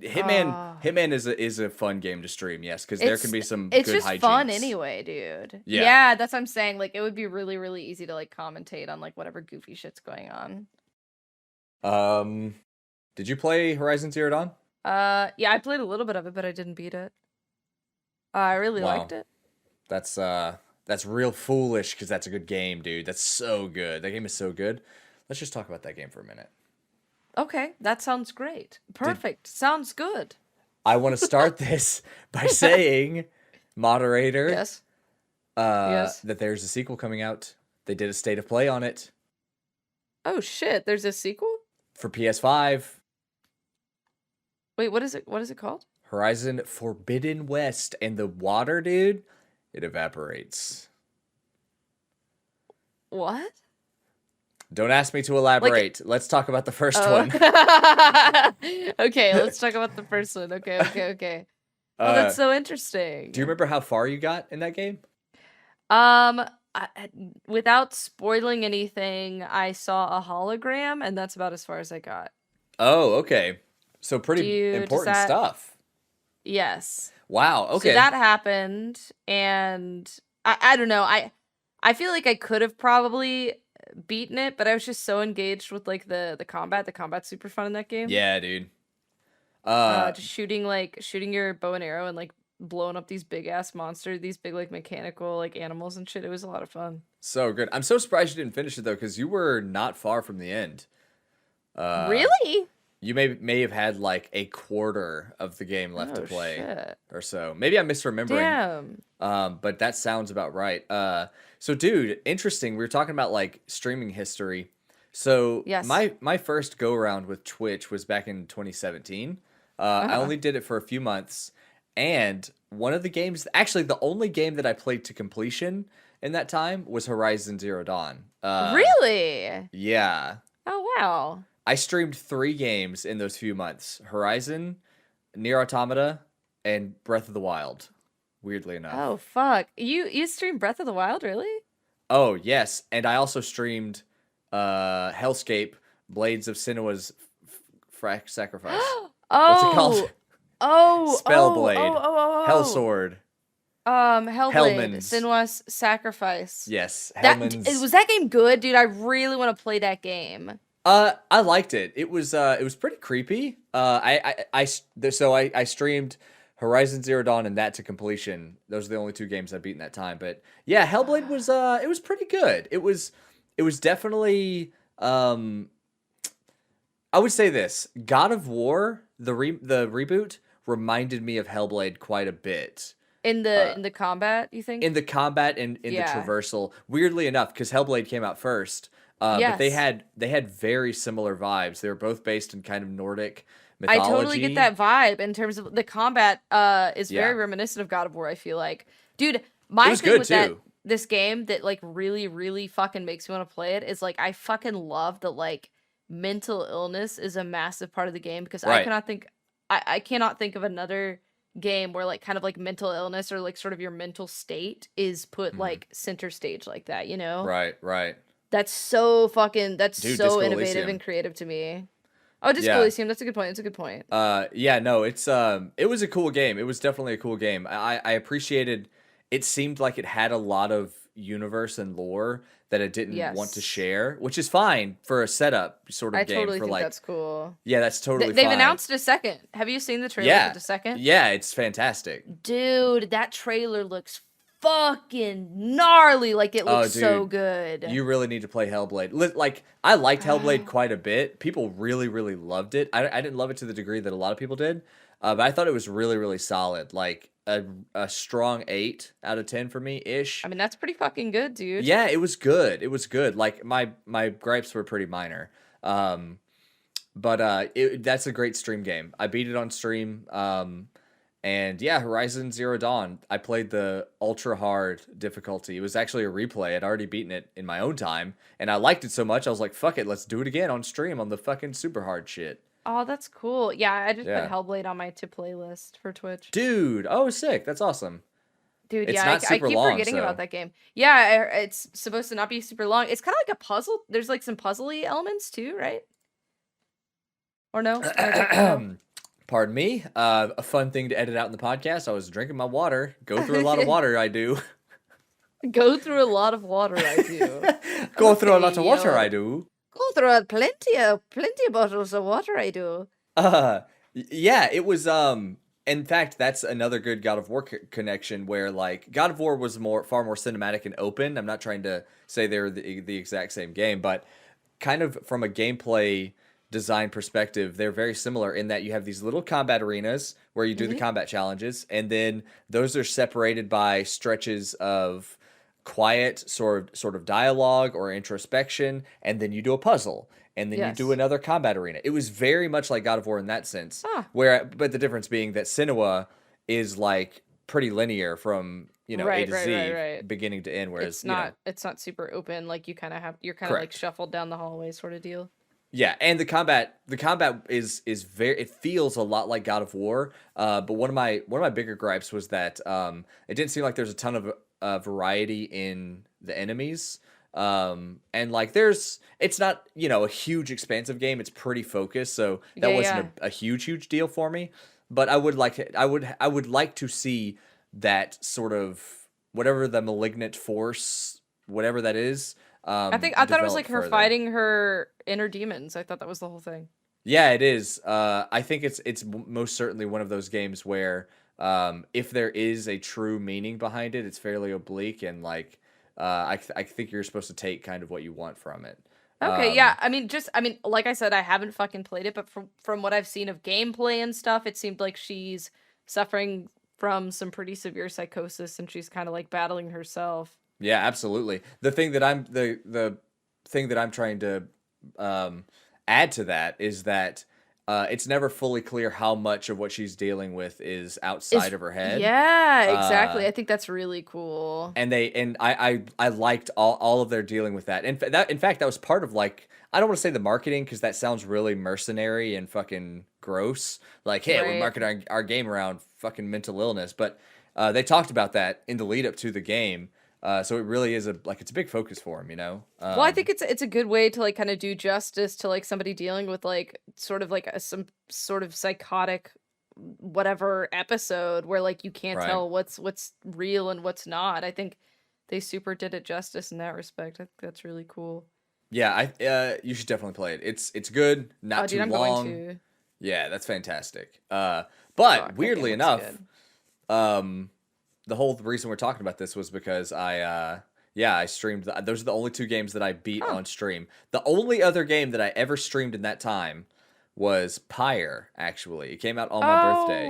Hitman is a fun game to stream, yes, because there can be some it's good just hijinks. fun anyway, dude. Yeah. Yeah, that's what I'm saying. Like, it would be really, really easy to like commentate on like whatever goofy shit's going on. Did you play Horizon Zero Dawn? Yeah, I played a little bit of it, but I didn't beat it. I really liked it. That's real foolish because that's a good game, dude. That's so good. That game is so good. Let's just talk about that game for a minute. Okay, that sounds great. Perfect. Sounds good. I want to start this by saying, moderator, yes, that there's a sequel coming out. They did a state of play on it. Oh shit! There's a sequel for PS5. Wait, what is it? What is it called? Horizon Forbidden West, and the water, dude, it evaporates. What? Don't ask me to elaborate. Let's talk about the first one. Okay, let's talk about the first one. Okay. Oh, that's so interesting. Do you remember how far you got in that game? Without spoiling anything, I saw a hologram, and that's about as far as I got. Oh, okay. So pretty important stuff. Yes. Wow. Okay. So that happened, and I don't know. I feel like I could have probably beaten it, but I was just so engaged with like the combat. The combat's super fun in that game. Yeah, dude. Just shooting your bow and arrow and like blowing up these big ass monsters, these big like mechanical like animals and shit. It was a lot of fun. So good. I'm so surprised you didn't finish it though, because you were not far from the end. Really? You may have had like a quarter of the game left to play, shit. Or so. Maybe I'm misremembering. Damn. But that sounds about right. So dude, interesting. We were talking about like streaming history. So yes. my first go around with Twitch was back in 2017. I only did it for a few months, and one of the games, actually the only game that I played to completion in that time was Horizon Zero Dawn. Really? Yeah. Oh wow. I streamed 3 games in those few months: Horizon, Nier Automata, and Breath of the Wild. Weirdly enough. Oh fuck! You streamed Breath of the Wild, really? Oh yes, and I also streamed Hellscape: Blades of Sinua's Sacrifice. What's it called? Spellblade. Hellsword. Hellblade. Sinua's Sacrifice. Yes. Was that game good, dude? I really want to play that game. I liked it. It was pretty creepy. I streamed Horizon Zero Dawn and that to completion. Those are the only 2 games I beat in that time. But yeah, Hellblade was it was pretty good. It was definitely I would say this: God of War, the reboot, reminded me of Hellblade quite a bit. In the combat, you think? In the combat and in the traversal. Weirdly enough, because Hellblade came out first. But they had very similar vibes. They were both based in kind of Nordic mythology. I totally get that vibe in terms of the combat. Is very reminiscent of God of War. I feel like, dude, my thing with this game that like really, really fucking makes me want to play it is like I fucking love that like mental illness is a massive part of the game, because I cannot think of another game where like kind of like mental illness or like sort of your mental state is put like center stage like that. You know? Right. That's so fucking. That's Dude, so Disco innovative Elysium. And creative to me. Oh, Disco Elysium. That's a good point. Yeah, no, it's it was a cool game. It was definitely a cool game. I appreciated. It seemed like it had a lot of universe and lore that it didn't want to share, which is fine for a setup sort of game. I totally for think like, that's cool. Yeah, that's totally. They've announced a second. Have you seen the trailer for the second? Yeah, it's fantastic. Dude, that trailer looks fucking gnarly. Like it looks so good. You really need to play Hellblade. Like I liked Hellblade quite a bit. People really, really loved it. I didn't love it to the degree that a lot of people did, but I thought it was really, really solid. Like a strong 8 out of 10 for me ish. I mean, that's pretty fucking good, dude. Yeah, it was good. It was good. Like my gripes were pretty minor. But that's a great stream game. I beat it on stream. And yeah, Horizon Zero Dawn, I played the ultra hard difficulty. It was actually a replay. I'd already beaten it in my own time, and I liked it so much, I was like, fuck it, let's do it again on stream on the fucking super hard shit. Oh, that's cool. Yeah, I just put Hellblade on my to-play list for Twitch. Dude, oh, sick. That's awesome. Dude, I keep forgetting about that game. Yeah, it's supposed to not be super long. It's kind of like a puzzle. There's like some puzzly elements too, right? Or no? No? Pardon me. A fun thing to edit out in the podcast. I was drinking my water. Go through a lot of water, I do. Go through a lot of water, I do. Go through a lot of water, I do. Go through plenty of bottles of water, I do. Yeah, it was, in fact, that's another good God of War connection where, like, God of War was far more cinematic and open. I'm not trying to say they're the exact same game, but kind of from a gameplay design perspective, they're very similar in that you have these little combat arenas where you do the combat challenges, and then those are separated by stretches of quiet sort of dialogue or introspection, and then you do a puzzle, and then you do another combat arena. It was very much like God of War in that sense, but the difference being that Senua is like pretty linear from A to Z, beginning to end, whereas it's not super open, like you're kind of like shuffled down the hallway sort of deal. Yeah, and the combat is very, it feels a lot like God of War. But one of my bigger gripes was that it didn't seem like there's a ton of variety in the enemies. And like it's not, a huge expansive game. It's pretty focused, so that wasn't a huge deal for me. But I would like to see that sort of whatever the malignant force, whatever that is. I thought it was like her fighting her inner demons. I thought that was the whole thing. Yeah, it is. I think it's most certainly one of those games where if there is a true meaning behind it, it's fairly oblique, and like I think you're supposed to take kind of what you want from it. Okay, yeah. I mean, like I said, I haven't fucking played it, but from what I've seen of gameplay and stuff, it seemed like she's suffering from some pretty severe psychosis, and she's kind of like battling herself. Yeah, absolutely. The thing that I'm trying to add to that is that it's never fully clear how much of what she's dealing with is outside of her head. Yeah, exactly. I think that's really cool. And I liked all of their dealing with that. In fact, that was part of, like, I don't want to say the marketing, because that sounds really mercenary and fucking gross. Like, hey, we're marketing our game around fucking mental illness. But they talked about that in the lead up to the game. So it really is it's a big focus for him, well, I think it's a good way to like kind of do justice to like somebody dealing with like sort of like some sort of psychotic whatever episode where like you can't tell what's real and what's not. I think they super did it justice in that respect. I think that's really cool. Yeah, you should definitely play it. It's good, not too I'm long. Going to. Yeah, that's fantastic. But weirdly enough, the whole reason we're talking about this was because I streamed. Those are the only two games that I beat on stream. The only other game that I ever streamed in that time was Pyre, actually. It came out on my birthday.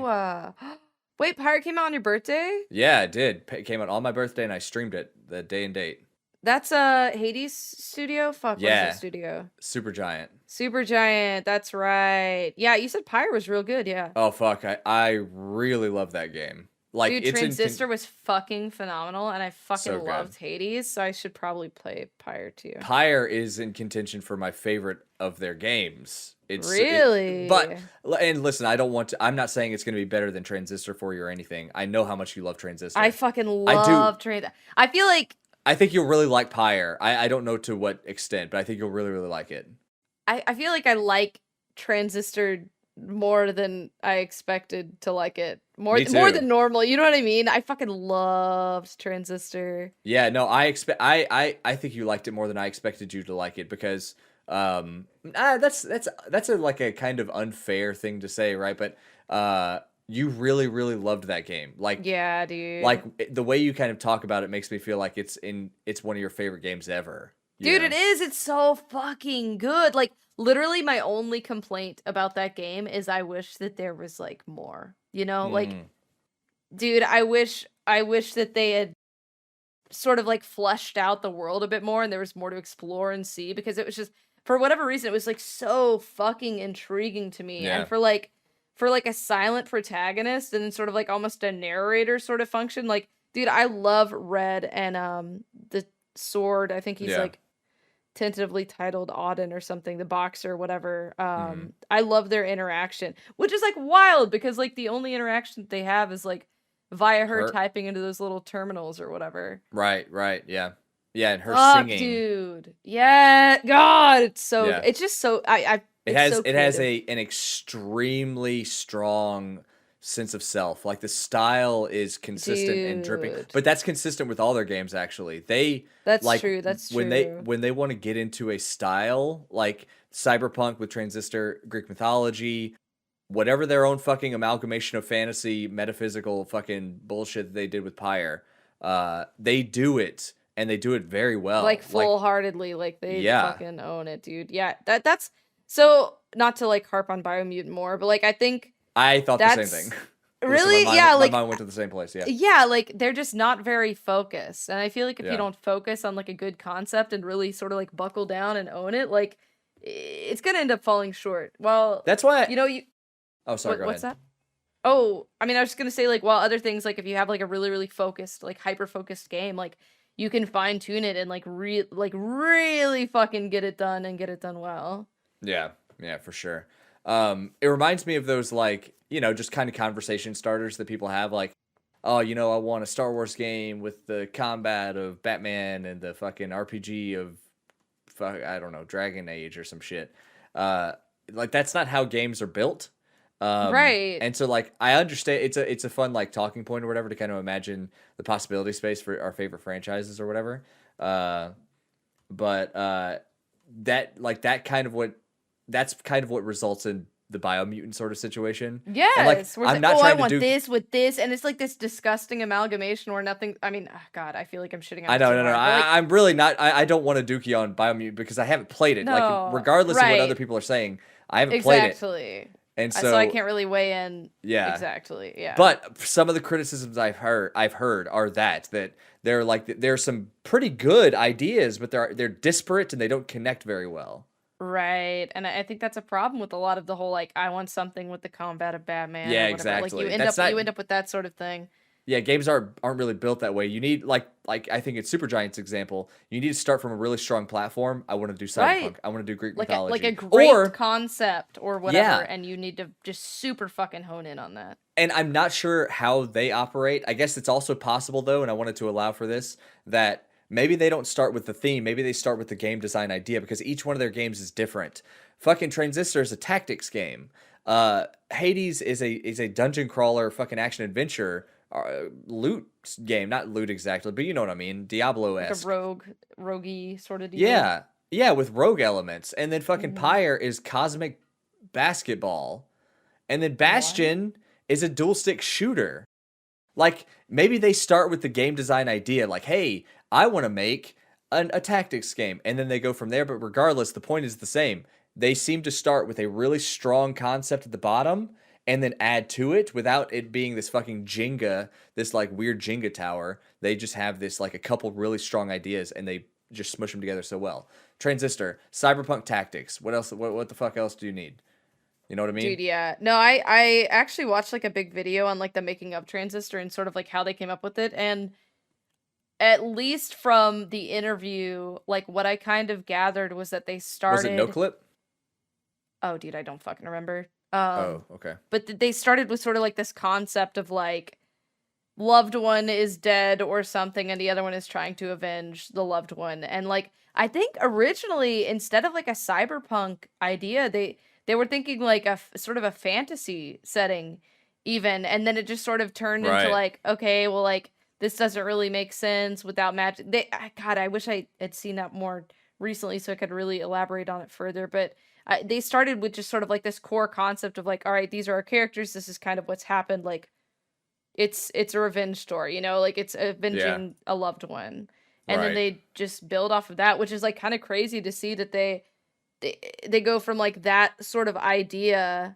Wait, Pyre came out on your birthday? Yeah, it did. It came out on my birthday, and I streamed it the day and date. That's Hades Studio? Fuck, what is that studio? Supergiant, that's right. Yeah, you said Pyre was real good, yeah. Oh, fuck, I really love that game. Like, dude, Transistor was fucking phenomenal, and I fucking loved Hades, so I should probably play Pyre too. Pyre is in contention for my favorite of their games. Really? And listen, I'm not saying it's going to be better than Transistor for you or anything. I know how much you love Transistor. I fucking love Transistor. I think you'll really like Pyre. I don't know to what extent, but I think you'll really, really like it. I feel like I like Transistor more than I expected to like it. More than normal. You know what I mean? I fucking loved Transistor. Yeah, no, I think you liked it more than I expected you to like it, because that's a kind of unfair thing to say, right? But you really, really loved that game. Like, yeah, dude. Like, the way you kind of talk about it makes me feel like it's one of your favorite games ever. Dude, it is. It's so fucking good. Like, literally my only complaint about that game is I wish that there was like more. Like, dude, I wish that they had sort of like fleshed out the world a bit more and there was more to explore and see, because it was just, for whatever reason, it was like so fucking intriguing to me. Yeah. And for a silent protagonist and then sort of like almost a narrator sort of function, like, dude, I love Red and the sword. I think he's like tentatively titled Auden or something, the boxer, whatever. I love their interaction, which is like wild, because like the only interaction that they have is like via her typing into those little terminals or whatever. Right, yeah, and her singing, dude. Yeah, God, it's so it's just so I It has an extremely strong sense of self. Like the style is consistent and dripping, but that's consistent with all their games. Actually, that's true. When they want to get into a style like Cyberpunk with Transistor, Greek mythology, whatever their own fucking amalgamation of fantasy, metaphysical fucking bullshit that they did with Pyre, they do it. And they do it very well. Like full-heartedly, like they fucking own it, dude. Yeah, that's so, not to like harp on Biomutant more, but like I thought the same thing. Really? My mind went to the same place, yeah. Yeah, like they're just not very focused. And I feel like if you don't focus on like a good concept and really sort of like buckle down and own it, like it's gonna end up falling short. Well, that's why Oh, sorry, go what's ahead. that? Oh, I mean, I was just gonna say, like, while other things, like if you have like a really, really focused, like hyper-focused game, like you can fine tune it and like really fucking get it done and get it done well. Yeah, for sure. It reminds me of those like, just kind of conversation starters that people have, like, oh, I want a Star Wars game with the combat of Batman and the fucking RPG of I don't know, Dragon Age or some shit. Like that's not how games are built. Right. And so like I understand it's a fun like talking point or whatever to kind of imagine the possibility space for our favorite franchises or whatever. But that's kind of what results in the Biomutant sort of situation. Yes, and like, I'm not trying I want this with this, and it's like this disgusting amalgamation where nothing. I mean, God, I feel like I'm shitting on. I know, no. I'm really not. I don't want to dookie on Biomutant because I haven't played it. No, like, regardless of what other people are saying, I haven't played it. Exactly. And so I can't really weigh in. Yeah. Exactly. Yeah. But some of the criticisms I've heard are that they're like there's some pretty good ideas, but they're disparate and they don't connect very well. Right, and I think that's a problem with a lot of the whole like I want something with the combat of Batman. Yeah, or exactly. Like you end up with that sort of thing. Yeah, games aren't really built that way. You need like I think in Supergiant's example, you need to start from a really strong platform. I want to do Cyberpunk. Right. I want to do Greek mythology. Like a great concept or whatever, and you need to just super fucking hone in on that. And I'm not sure how they operate. I guess it's also possible though, and I wanted to allow for this, that maybe they don't start with the theme. Maybe they start with the game design idea because each one of their games is different. Fucking Transistor is a tactics game. Hades is a dungeon crawler, fucking action adventure. Loot game, not loot exactly, but you know what I mean, Diablo-esque. Like a roguey sort of deal. Yeah, with rogue elements. And then fucking Pyre is cosmic basketball. And then Bastion is a dual stick shooter. Like, maybe they start with the game design idea, like, hey, I want to make a tactics game, and then they go from there, but regardless, the point is the same. They seem to start with a really strong concept at the bottom, and then add to it without it being this fucking Jenga, this like weird Jenga tower. They just have this like a couple really strong ideas and they just smush them together so well. Transistor, Cyberpunk Tactics. What else? What the fuck else do you need? You know what I mean? Dude, yeah. No, I actually watched like a big video on like the making of Transistor and sort of like how they came up with it. And at least from the interview, like what I kind of gathered was that they started. Was it no clip? Oh, dude, I don't fucking remember. Okay. But they started with sort of like this concept of like loved one is dead or something and the other one is trying to avenge the loved one. And like I think originally instead of like a cyberpunk idea, they were thinking like a sort of a fantasy setting even, and then it just sort of turned into like, okay, well, like this doesn't really make sense without magic. God, I wish I had seen that more recently so I could really elaborate on it further, but they started with just sort of like this core concept of like, all right, these are our characters. This is kind of what's happened. Like, it's a revenge story, like it's avenging a loved one, and then they just build off of that, which is like kind of crazy to see that they go from like that sort of idea,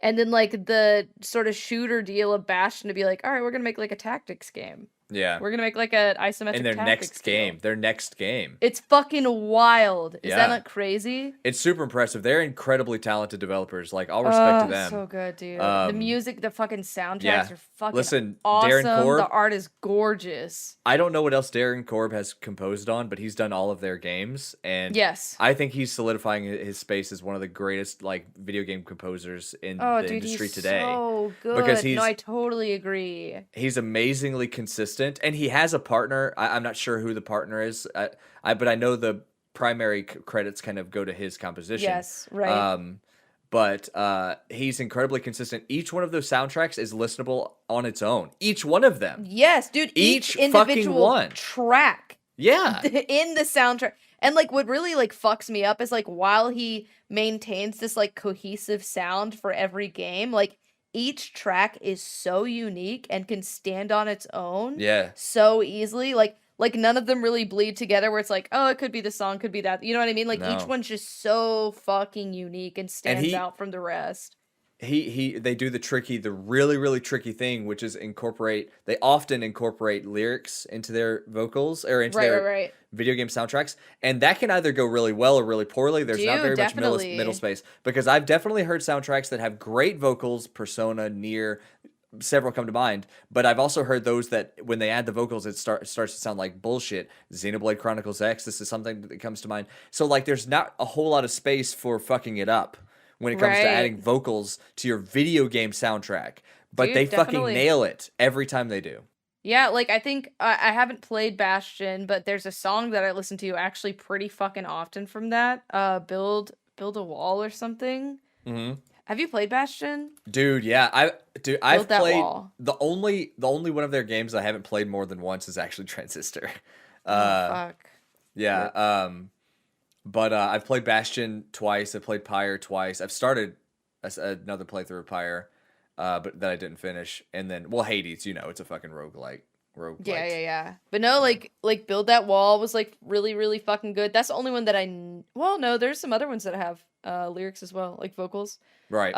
and then like the sort of shooter deal of Bastion to be like, all right, we're gonna make like a tactics game. Yeah. We're gonna make like an isometric in their tactics game. Their next game. It's fucking wild. Is that not crazy? It's super impressive. They're incredibly talented developers. Like, all respect to them. So good, dude. The music, the fucking soundtracks are fucking awesome. Darren Korb, the art is gorgeous. I don't know what else Darren Korb has composed on, but he's done all of their games, and yes, I think he's solidifying his space as one of the greatest like video game composers in the industry today. So good. Because I totally agree. He's amazingly consistent, and he has a partner. I'm not sure who the partner is, but I know the primary credits kind of go to his composition. Yes, right. But he's incredibly consistent. Each one of those soundtracks is listenable on its own. Each one of them. Yes, dude. Each individual track. Yeah. In the soundtrack. And like what really like fucks me up is like while he maintains this like cohesive sound for every game, like each track is so unique and can stand on its own so easily. Like none of them really bleed together where it's like, oh, it could be this song, could be that. You know what I mean? Like each one's just so fucking unique and stands out from the rest. They do the really, really tricky thing, which is they often incorporate lyrics into their vocals or into their video game soundtracks. And that can either go really well or really poorly. There's not very much middle space, because I've definitely heard soundtracks that have great vocals, Persona, Nier, several come to mind, but I've also heard those that when they add the vocals, it starts to sound like bullshit. Xenoblade Chronicles X, this is something that comes to mind. So like there's not a whole lot of space for fucking it up when it comes to adding vocals to your video game soundtrack, but they fucking nail it every time they do. Yeah, like I think I haven't played Bastion, but there's a song that I listen to actually pretty fucking often from that. Build a Wall or something. Mm-hmm. Have you played Bastion? Dude, yeah. I've played wall. the only one of their games I haven't played more than once is actually Transistor. Fuck. Yeah. Yep. But I've played Bastion twice. I've played Pyre twice. I've started another playthrough of Pyre, but that I didn't finish. And then, well, Hades, it's a fucking roguelike. Yeah. But no, like Build That Wall was like really, really fucking good. That's the only one that well, no, there's some other ones that have lyrics as well, like vocals. Right.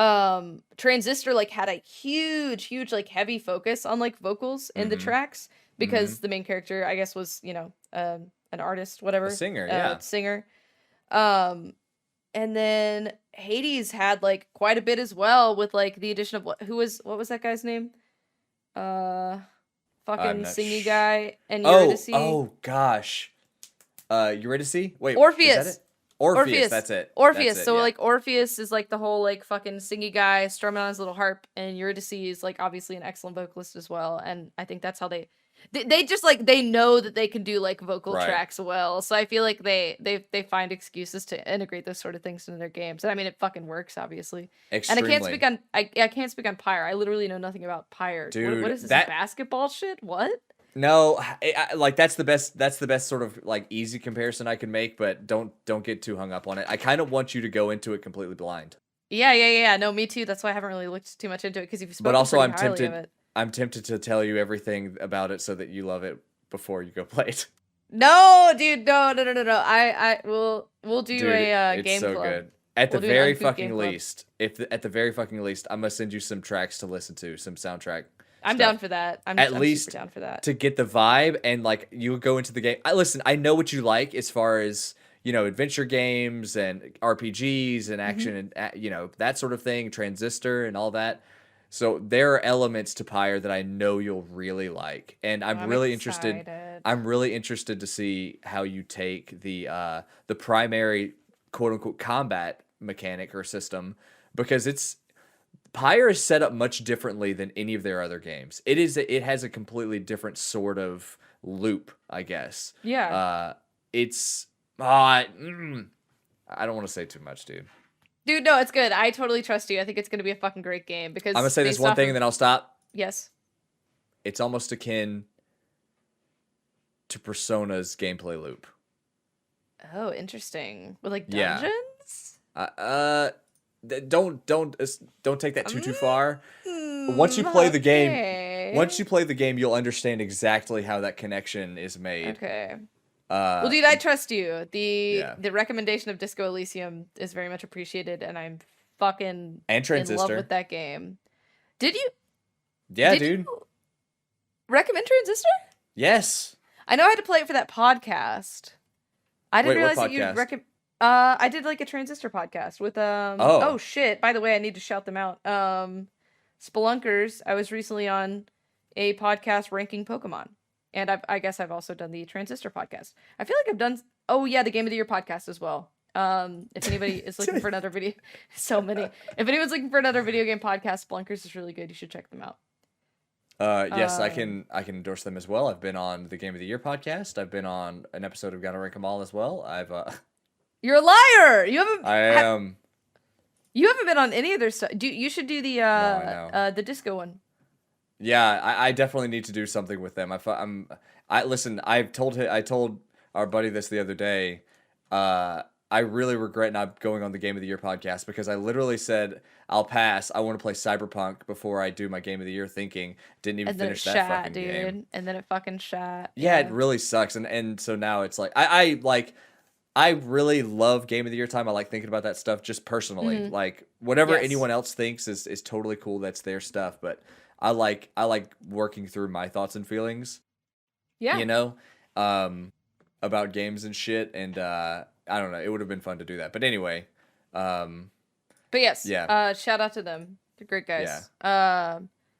Transistor like had a huge like heavy focus on like vocals in the tracks because the main character, I guess, was an artist, whatever, a singer, singer. And then Hades had like quite a bit as well with like the addition of what was that guy's name? Fucking singy guy and Eurydice. Oh gosh. Eurydice? Wait, Orpheus. Is that it? Orpheus, that's it. Orpheus. That's it, so like Orpheus is like the whole like fucking singy guy strumming on his little harp, and Eurydice is like obviously an excellent vocalist as well. And I think that's how they just like they know that they can do like vocal tracks well. So I feel like they find excuses to integrate those sort of things into their games. And I mean it fucking works obviously. Extremely. And I can't speak on Pyre. I literally know nothing about Pyre. Dude, what is this basketball shit? What? No, like that's the best sort of like easy comparison I can make, but don't get too hung up on it. I kind of want you to go into it completely blind. Yeah. No, me too. That's why I haven't really looked too much into it because you've spoken pretty highly of it. I'm tempted to tell you everything about it so that you love it before you go play it. No, dude, no. We'll do a game club. It's so good. At the very fucking least, at the very fucking least, I'm gonna send you some tracks to listen to, some soundtrack. I'm down for that. I'm super down for that. To get the vibe and like you go into the game. I know what you like as far as adventure games and RPGs and action and that sort of thing, Transistor and all that. So there are elements to Pyre that I know you'll really like, and I'm really interested. I'm really interested to see how you take the primary quote unquote combat mechanic or system, because Pyre is set up much differently than any of their other games. It has a completely different sort of loop, I guess. Yeah. I don't want to say too much, dude. Dude, no, it's good. I totally trust you. I think it's going to be a fucking great game because I'm going to say this one thing and then I'll stop. Yes. It's almost akin to Persona's gameplay loop. Oh, interesting. With like dungeons? Don't take that too far. Once you play the game, you'll understand exactly how that connection is made. Okay. Well, dude, I trust you. The recommendation of Disco Elysium is very much appreciated, and I'm fucking in love with that game. Did you? Yeah, dude. You recommend Transistor? Yes. I know I had to play it for that podcast. I didn't realize that you'd recommend. I did like a Transistor podcast with Oh shit! By the way, I need to shout them out. Spelunkers. I was recently on a podcast ranking Pokemon. And I guess I've also done the Transistor podcast. I feel like I've done... Oh, yeah, the Game of the Year podcast as well. If anybody is looking for another video... So many. If anyone's looking for another video game podcast, Splunkers is really good. You should check them out. Yes, I can endorse them as well. I've been on the Game of the Year podcast. I've been on an episode of Gotta Rank 'Em All as well. You're a liar. I am. You haven't been on any of their stuff. You should do the No, I know. The disco one. Yeah, I definitely need to do something with them. Listen. I told our buddy this the other day. I really regret not going on the Game of the Year podcast because I literally said I'll pass. I want to play Cyberpunk before I do my Game of the Year. Thinking didn't even finish that fucking game. And then it fucking shot. Yeah, it really sucks. And so now it's like I really love Game of the Year time. I like thinking about that stuff just personally. Mhm. Like whatever Yes. anyone else thinks is totally cool. That's their stuff. But I like working through my thoughts and feelings. Yeah. You know, about games and shit. And I don't know. It would have been fun to do that. But anyway, But yes. Yeah. Shout out to them. They're great guys.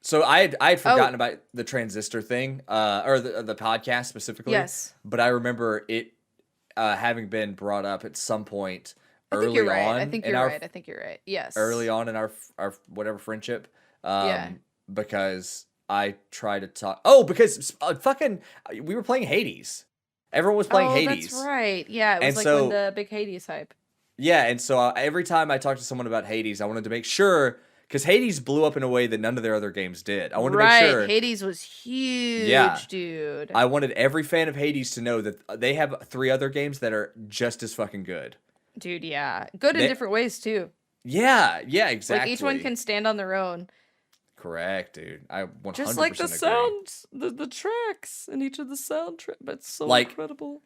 So I had forgotten about the Transistor thing, or the podcast specifically. Yes. But I remember it having been brought up at some point early I think you're right. on. I think you're right. Yes. Early on in our whatever friendship. Yeah. Because I tried to talk. Oh, because we were playing Hades. Everyone was playing Hades. That's right. Yeah, it was And when the big Hades hype. Yeah, and so every time I talked to someone about Hades, I wanted to make sure, because Hades blew up in a way that none of their other games did. I wanted to make sure. Hades was huge, dude. I wanted every fan of Hades to know that they have 3 other games that are just as fucking good. Dude, yeah. Good in different ways, too. Yeah, exactly. Like, each one can stand on their own. Correct, dude. I 100% Just like the agree. sounds, the tracks in each of the soundtracks. That's so incredible.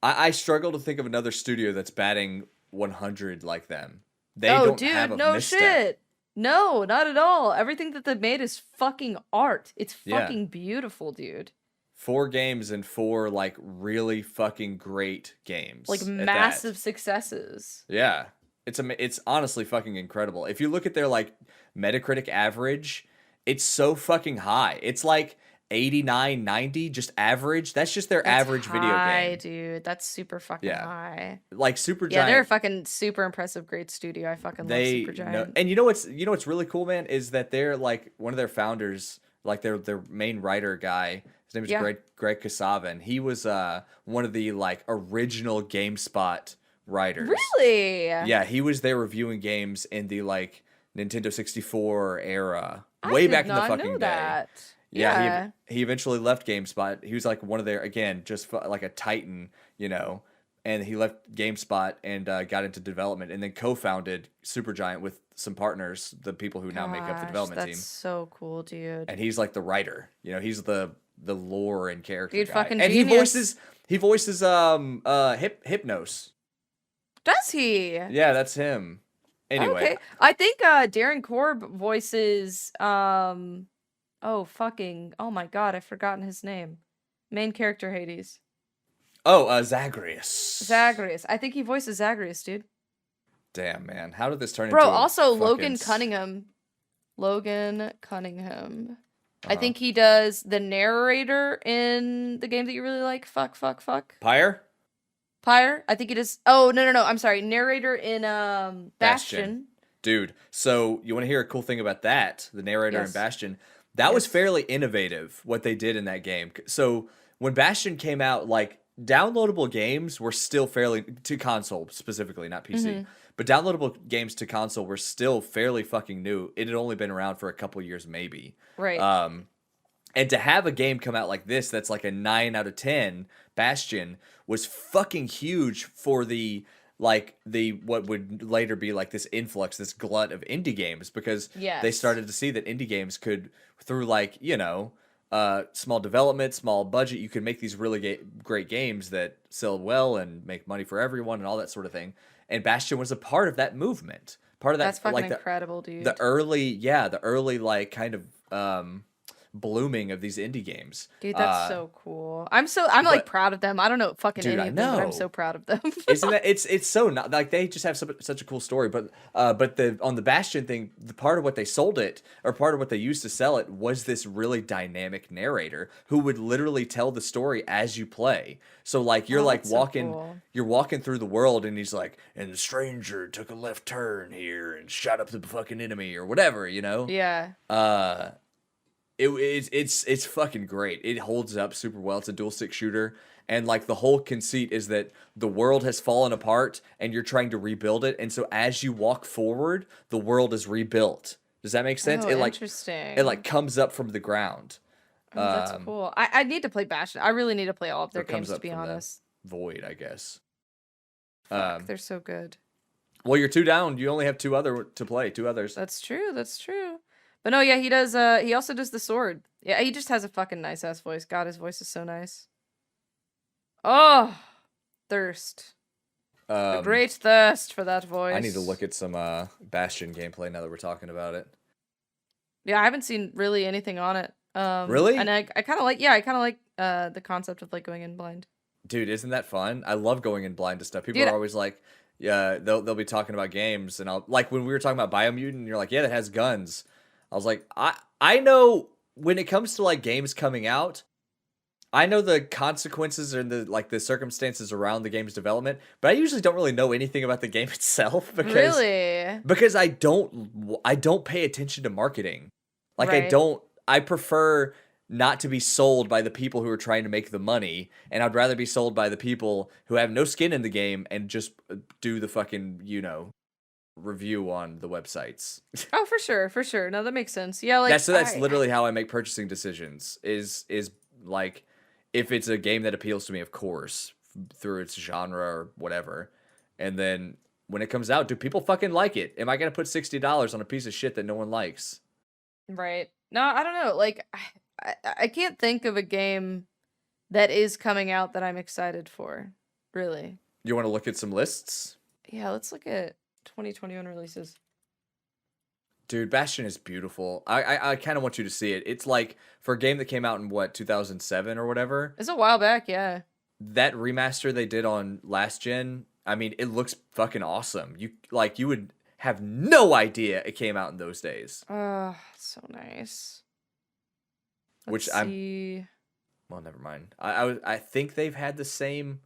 I struggle to think of another studio that's batting 100 like them. They don't have a misstep. Shit. No, not at all. Everything that they've made is fucking art. It's fucking beautiful, dude. 4 games and 4 like really fucking great games. Like massive successes. Yeah. It's honestly fucking incredible. If you look at their like Metacritic average, it's so fucking high. It's like 89, 90, just average. That's just their average video game. Dude. That's super fucking high. Like Supergiant. Yeah, they're a fucking super impressive, great studio. I fucking love Supergiant. And you know what's really cool, man, is that they're like one of their founders, like their main writer guy. His name is Greg Kasavin. He was one of the like original GameSpot writers. Really? Yeah, he was there reviewing games in the like Nintendo 64 era, way back in the fucking day. Yeah, he eventually left GameSpot. He was like one of their, again, just like a titan, you know, and he left GameSpot and got into development and then co-founded Supergiant with some partners, the people who now make up the development team. That's so cool, dude. And he's like the writer, you know, he's the lore and character dude, guy. fucking and genius. he voices Hypnos. Does he? Yeah, that's him. Anyway. Okay. I think Darren Korb voices oh my god, I've forgotten his name. Main character Hades. Oh, Zagreus. Zagreus. I think he voices Zagreus, dude. Damn, man. How did this turn into also Logan Cunningham. Logan Cunningham. I think he does the narrator in the game that you really like. Fuck. Pyre? I think he does. Oh, no. I'm sorry. Narrator in Bastion. Dude, so you want to hear a cool thing about that? The narrator in Bastion. That was fairly innovative, what they did in that game. So when Bastion came out, like, downloadable games were still fairly, to console specifically, not PC, but downloadable games to console were still fairly fucking new. It had only been around for a couple years, maybe. Right. And to have a game come out like this, that's like a 9 out of 10, Bastion, was fucking huge for what would later be like this influx, this glut of indie games, because they started to see that indie games could, through like, you know, small development, small budget, you could make these really great games that sell well and make money for everyone and all that sort of thing. And Bastion was a part of that movement. Part of that. That's fucking like incredible, dude. The early like kind of blooming of these indie games. Dude, that's so cool. I'm like proud of them. I don't know fucking any of them, but I'm so proud of them. Isn't that it's so not like they just have such a cool story, but on the Bastion thing, the part of what they sold it, or part of what they used to sell it, was this really dynamic narrator who would literally tell the story as you play. So like you're you're walking through the world and he's like, and the stranger took a left turn here and shot up the fucking enemy or whatever, you know? Yeah. It's fucking great. It holds up super well. It's a dual stick shooter, and like the whole conceit is that the world has fallen apart and you're trying to rebuild it, and so as you walk forward, the world is rebuilt. Does that make sense? Oh, It like comes up from the ground. Oh, that's cool. I need to play Bastion. I really need to play all of their comes games, to up be from the honest. void, I guess. Fuck, they're so good. Well, you're 2 down. You only have 2 others. That's true. That's true. But no, yeah, he does. He also does the sword. Yeah, he just has a fucking nice ass voice. God, his voice is so nice. Oh, thirst. A great thirst for that voice. I need to look at some Bastion gameplay now that we're talking about it. Yeah, I haven't seen really anything on it. Really? And I kind of like. Yeah, I kind of like the concept of like going in blind. Dude, isn't that fun? I love going in blind to stuff. People are always like, yeah, they'll be talking about games, and I'll like when we were talking about Biomutant, and you're like, yeah, that has guns. I was like, I know when it comes to like games coming out, I know the consequences and the circumstances around the game's development, but I usually don't really know anything about the game itself because I don't pay attention to marketing. Like right. I prefer not to be sold by the people who are trying to make the money, and I'd rather be sold by the people who have no skin in the game and just do the fucking, review on the websites. Oh, for sure. No, that makes sense. Yeah, like that's literally how I make purchasing decisions. Is like if it's a game that appeals to me, of course, through its genre or whatever, and then when it comes out, do people fucking like it? Am I gonna put $60 on a piece of shit that no one likes? Right. No, I don't know. Like, I can't think of a game that is coming out that I'm excited for. Really. You want to look at some lists? Yeah, let's look at 2021 releases. Dude, Bastion is beautiful. I kind of want you to see it. It's like for a game that came out in 2007 or whatever. It's a while back, yeah. That remaster they did on last gen, I mean, it looks fucking awesome. You would have no idea it came out in those days. Oh, so nice. Well, never mind. I think they've had the same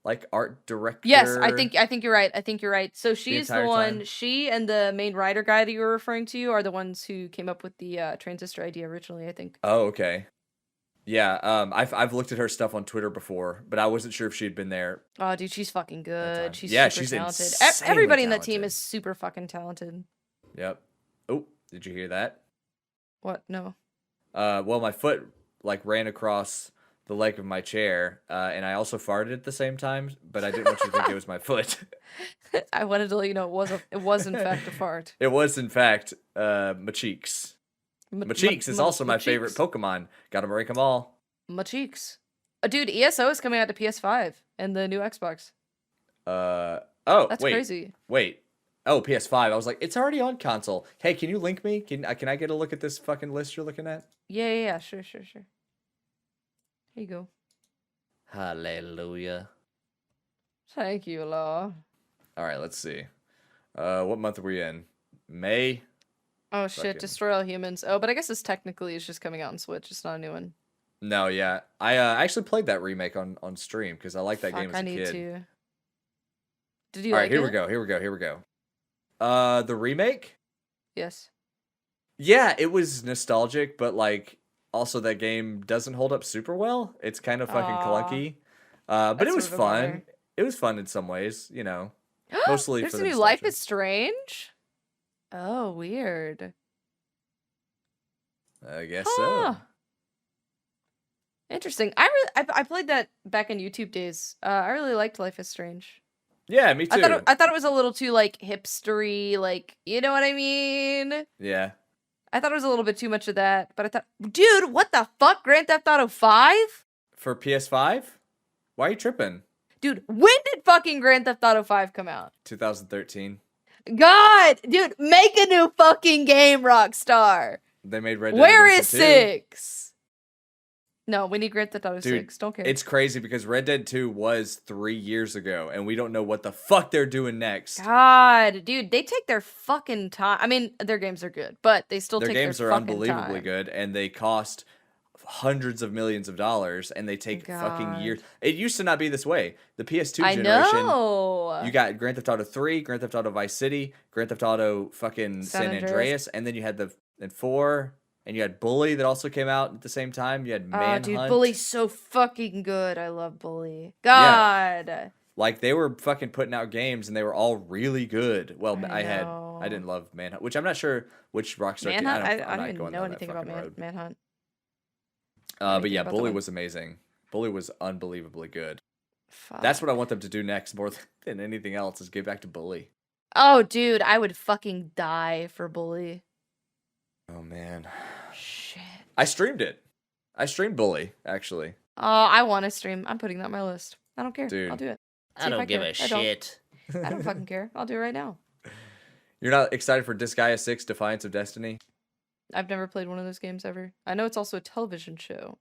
like art director. Yes, I think you're right. So she's the one. Time. She and the main writer guy that you were referring to are the ones who came up with the transistor idea originally, I think. Oh, okay. Yeah, I've looked at her stuff on Twitter before, but I wasn't sure if she'd been there. Oh, dude, she's fucking good. She's super talented. talented. Everybody in that team is super fucking talented. Yep. Oh, did you hear that? What? No. Well, my foot like ran across the leg of my chair, and I also farted at the same time, but I didn't want you to think it was my foot. I wanted to let you know it was in fact a fart. It was in fact Macheeks. Macheeks is also my favorite Pokemon. Gotta rank them all. Macheeks. Dude, ESO is coming out to PS5 and the new Xbox. That's crazy. Wait. Oh, PS5. I was like, it's already on console. Hey, can you link me? Can I get a look at this fucking list you're looking at? Yeah. Sure. Here you go. Hallelujah. Thank you, Law. All right, let's see. What month are we in? May? Oh, shit. Destroy All Humans. Oh, but I guess this technically is just coming out on Switch. It's not a new one. No, yeah. I actually played that remake on stream because I liked that game as a kid. I need to. Did you All like right, here it? we go. The remake? Yes. Yeah, it was nostalgic, but like also that game doesn't hold up super well. It's kind of fucking clunky. But it was fun. It was fun in some ways, Mostly There's for a the new nostalgia. Life is Strange? Oh, weird. I guess so. Interesting. I played that back in YouTube days. I really liked Life is Strange. Yeah, me too. I thought it was a little too like hipstery, like, you know what I mean? Yeah. I thought it was a little bit too much of that, but I thought, dude, what the fuck? Grand Theft Auto 5? For PS5? Why are you tripping? Dude, when did fucking Grand Theft Auto 5 come out? 2013. God, dude, make a new fucking game, Rockstar. They made Red Dead Where Redemption is 2. 6? No, we need Grand Theft Auto 6. Don't care. It's crazy because Red Dead 2 was 3 years ago, and we don't know what the fuck they're doing next. God, dude, they take their fucking time. I mean, their games are good, but they still take their fucking time. Their games are unbelievably good, and they cost hundreds of millions of dollars, and they take fucking years. It used to not be this way. The PS2 generation, know. You got Grand Theft Auto 3, Grand Theft Auto Vice City, Grand Theft Auto fucking San Andreas, and then you had the 4. and you had Bully that also came out at the same time. You had Manhunt. Dude, Bully's so fucking good. I love Bully. Yeah. God. Like, they were fucking putting out games, and they were all really good. Well, I know. didn't love Manhunt, which I'm not sure which Rockstar game. Manhunt? I'm I not don't going even know down anything that about fucking road. Manhunt. But yeah, about that Bully one. was amazing. Bully was unbelievably good. Fuck. That's what I want them to do next more than anything else, is get back to Bully. Oh, dude, I would fucking die for Bully. Oh, man. Shit. I streamed it. I streamed Bully, actually. Oh, I want to stream. I'm putting that on my list. I don't care. Dude. I'll do it. I don't give a shit. I don't fucking care. I'll do it right now. You're not excited for Disgaea 6 Defiance of Destiny? I've never played one of those games ever. I know it's also a television show.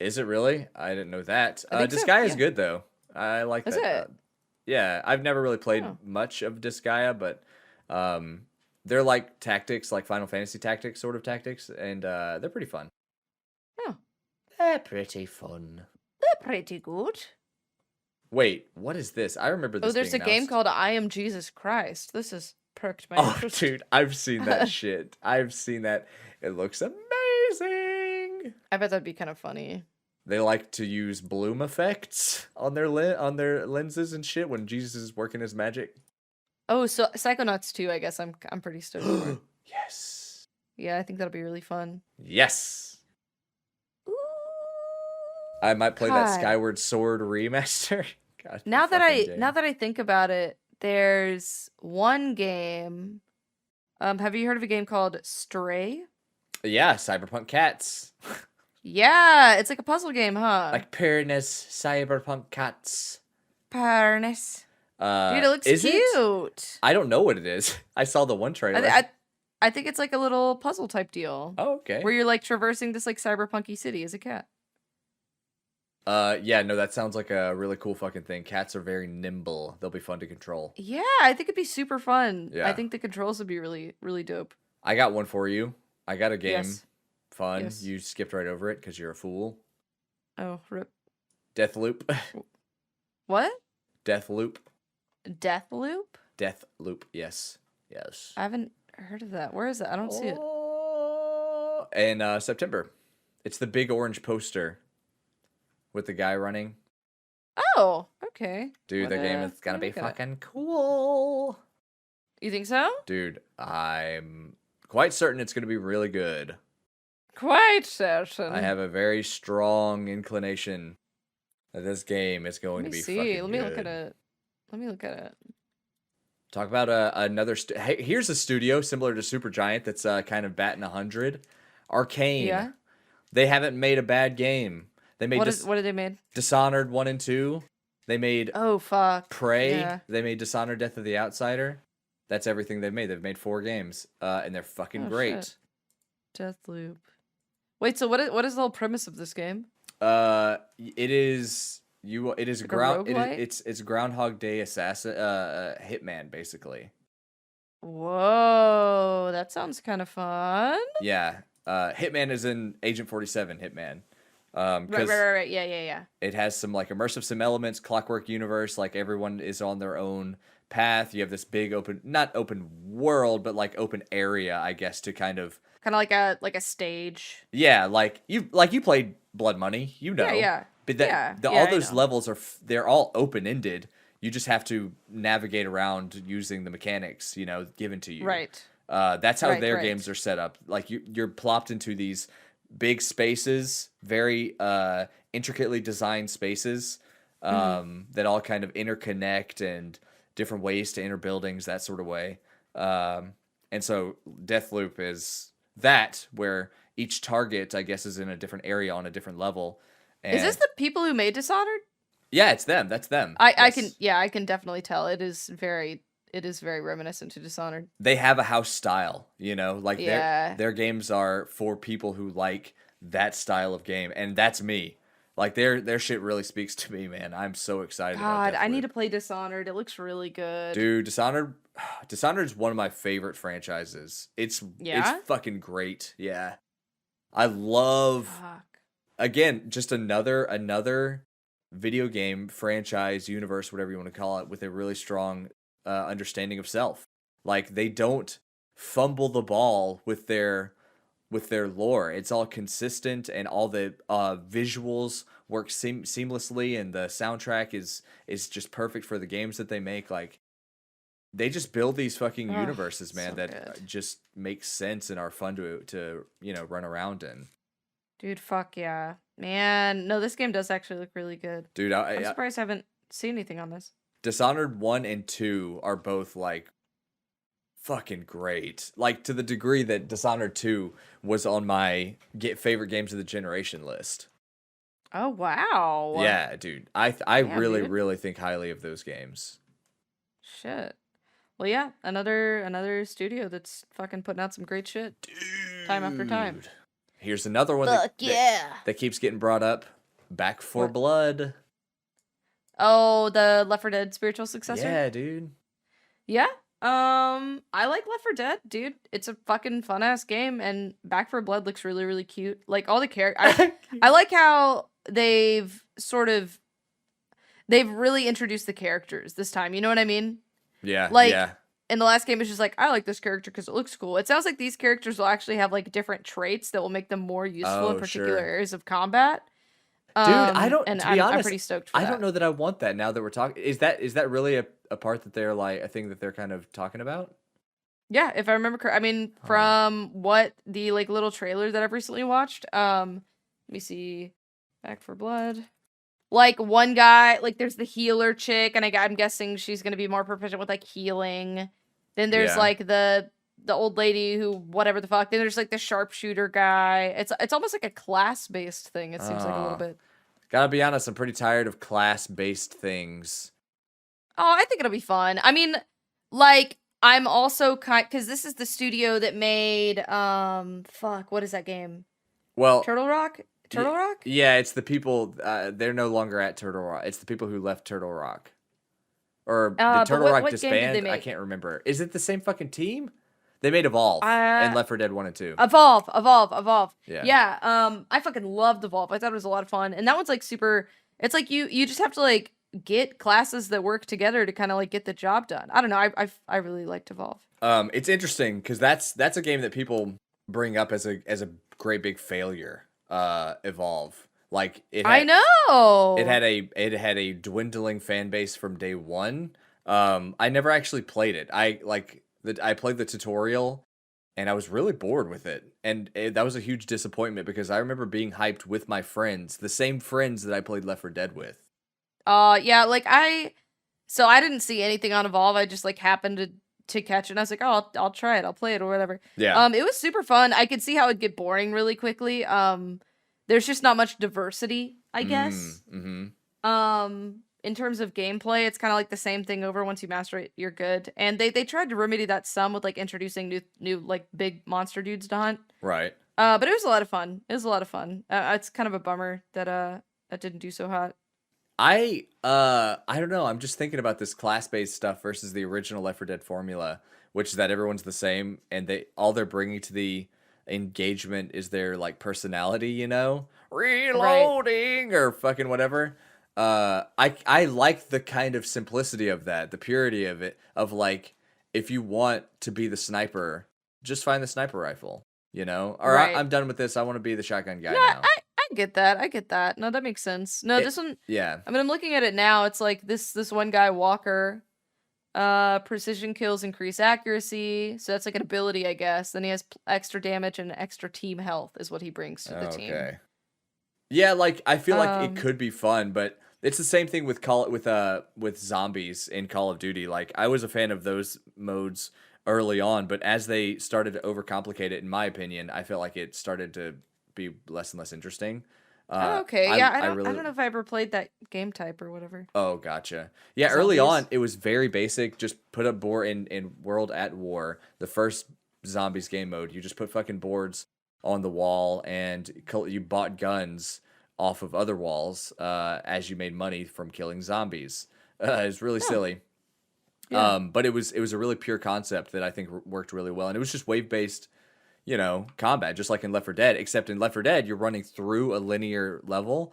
Is it really? I didn't know that. I think so, Disgaea is yeah. good, though. I like Is that. it? Yeah, I've never really played Oh. much of Disgaea, but they're like tactics, like Final Fantasy tactics, sort of tactics, and they're pretty fun. Oh. They're pretty fun. They're pretty good. Wait, what is this? I remember this. Oh, there's a being game announced. called I Am Jesus Christ. This is perked my Oh, interest. dude, I've seen that shit. I've seen that. It looks amazing. I bet that'd be kind of funny. They like to use bloom effects on their lenses and shit when Jesus is working his magic. Oh, so Psychonauts 2, I guess I'm pretty stoked for it. Yes. Yeah, I think that'll be really fun. Yes. Ooh. I might play that God. Skyward Sword remaster. God, Now that fucking game. I think about it, there's one game. Have you heard of a game called Stray? Yeah, Cyberpunk Cats. Yeah, it's like a puzzle game, huh? Like Purna's Cyberpunk Cats. Parness. Dude, it looks is cute. I don't know what it is. I saw the one trailer. I think it's like a little puzzle type deal. Oh, okay. Where you're like traversing this like cyberpunky city as a cat. Yeah, no, that sounds like a really cool fucking thing. Cats are very nimble. They'll be fun to control. Yeah, I think it'd be super fun. Yeah. I think the controls would be really, really dope. I got one for you. I got a game. Yes. Fun. Yes. You skipped right over it because you're a fool. Oh, rip. Deathloop. What? Deathloop. Deathloop? Deathloop. Yes. Yes. I haven't heard of that. Where is it? I don't see it. In September. It's the big orange poster with the guy running. Oh, okay. Dude, the game is gonna be look at it. fucking cool. You think so? Dude, I'm quite certain it's gonna be really good. Quite certain. I have a very strong inclination that this game is going Let to me be see. fucking Let me look good. at it. Let me look at it. Talk about another. Hey, here's a studio similar to Supergiant that's kind of batting 100. Arcane. Yeah. They haven't made a bad game. They made What did they made? Dishonored 1 and 2. They made Oh fuck. Prey. Yeah. They made Dishonored: Death of the Outsider. That's everything they've made. They've made 4 games, and they're fucking Oh, great. shit. Deathloop. Wait, so what is the whole premise of this game? It is It is Like a roguelite? it's Groundhog Day assassin hitman basically. Whoa, that sounds kind of fun. Yeah. Hitman is in Agent 47 Hitman. Right. Yeah. It has some like immersive sim elements, clockwork universe, like everyone is on their own path. You have this big not open world, but like open area, I guess, to kind of like a stage. yeah, like you played Blood Money, you know. Yeah. But Yeah, all I those know. levels they're all open ended. You just have to navigate around using the mechanics, given to you. Right. That's how Right, their right. games are set up. Like you're plopped into these big spaces, very intricately designed spaces that all kind of interconnect and different ways to enter buildings, that sort of way. And so Deathloop is that, where each target, I guess, is in a different area on a different level. And Is this the people who made Dishonored? yeah, it's them. That's them. I Yes. can definitely tell. It is very reminiscent to Dishonored. They have a house style, like Yeah. their games are for people who like that style of game, and that's me. Like their shit really speaks to me, man. I'm so excited God, about I need to Deathloop. play Dishonored. It looks really good. Dude, Dishonored is one of my favorite franchises. It's fucking great. Yeah. I love Fuck. again, just another video game franchise universe, whatever you want to call it, with a really strong understanding of self. Like they don't fumble the ball with their with their lore. It's all consistent, and all the visuals work seamlessly, and the soundtrack is just perfect for the games that they make. Like, they just build these fucking universes, man, so that good. Just make sense and are fun to run around in. Dude, fuck yeah. Man, no, this game does actually look really good. Dude, I'm surprised I haven't seen anything on this. Dishonored 1 and 2 are both, like, fucking great. Like, to the degree that Dishonored 2 was on my favorite games of the generation list. Oh, wow. Yeah, dude. I really think highly of those games. Shit. Well, yeah, another studio that's fucking putting out some great shit. Dude. Time after time. Here's another one that keeps getting brought up. Back 4 Blood. Oh, the Left 4 Dead spiritual successor? Yeah, dude. Yeah. I like Left 4 Dead, dude. It's a fucking fun ass game, and Back 4 Blood looks really, really cute. Like, all the characters. I like how they've really introduced the characters this time. You know what I mean? Yeah. Like, yeah. In the last game, it's just like, I like this character because it looks cool. It sounds like these characters will actually have like different traits that will make them more useful in particular areas of combat. Dude, I don't. And to be honest, I'm pretty stoked for that. I don't know that I want that now that we're talking. Is that really a part that they're like a thing that they're kind of talking about? Yeah, if I remember correctly. I mean, from what the like little trailer that I've recently watched. Let me see. Back 4 Blood. Like, one guy, like, there's the healer chick, and I'm guessing she's gonna be more proficient with like healing. Then there's like the old lady who whatever the fuck. Then there's like the sharpshooter guy. It's almost like a class-based thing. It seems like a little bit. Gotta be honest, I'm pretty tired of class-based things. Oh, I think it'll be fun. I mean, like, I'm also because this is the studio that made what is that game? Well, Turtle Rock. Turtle Rock? Yeah, it's the people. They're no longer at Turtle Rock. It's the people who left Turtle Rock. Or did Turtle Rock disband? I can't remember. Is it the same fucking team? They made Evolve and Left 4 Dead 1 and 2. Evolve. Yeah. I fucking loved Evolve. I thought it was a lot of fun. And that one's like super. It's like you just have to like get classes that work together to kind of like get the job done. I don't know. I really liked Evolve. It's interesting because that's a game that people bring up as a great big failure. Evolve. Like I know it had a dwindling fan base from day one. I never actually played it. I played the tutorial and I was really bored with it. And that was a huge disappointment because I remember being hyped with my friends, the same friends that I played Left 4 Dead with. Yeah, like I didn't see anything on Evolve. I just like happened to catch it and I was like, oh, I'll try it. I'll play it or whatever. Yeah. It was super fun. I could see how it'd get boring really quickly. There's just not much diversity, I guess. Mm-hmm. In terms of gameplay, it's kind of like the same thing over. Once you master it, you're good. And they tried to remedy that some with like introducing new like big monster dudes to hunt. Right. But it was a lot of fun. It's kind of a bummer that that didn't do so hot. I don't know. I'm just thinking about this class-based stuff versus the original Left 4 Dead formula, which is that everyone's the same and all they're bringing to the engagement is their like personality, reloading or fucking whatever. I like the kind of simplicity of that, the purity of it, of like, if you want to be the sniper, just find the sniper rifle, or I'm done with this. I want to be the shotgun guy now. I get that. No, that makes sense. No, this one. Yeah. I mean, I'm looking at it now. It's like this one guy, Walker. Precision kills increase accuracy. So that's like an ability, I guess. Then he has extra damage and extra team health is what he brings to the team. Okay. Yeah, like I feel like it could be fun, but it's the same thing with with zombies in Call of Duty. Like I was a fan of those modes early on, but as they started to overcomplicate it, in my opinion, I felt like it started to be less and less interesting. Okay. Yeah, I don't know if I ever played that game type or whatever. Oh, gotcha. Yeah, zombies. Early on, it was very basic. Just put a board in World at War, the first zombies game mode. You just put fucking boards on the wall, and you bought guns off of other walls as you made money from killing zombies. It was really silly. Yeah. But it was a really pure concept that I think worked really well, and it was just wave-based combat, just like in Left 4 Dead, except in Left 4 Dead, you're running through a linear level.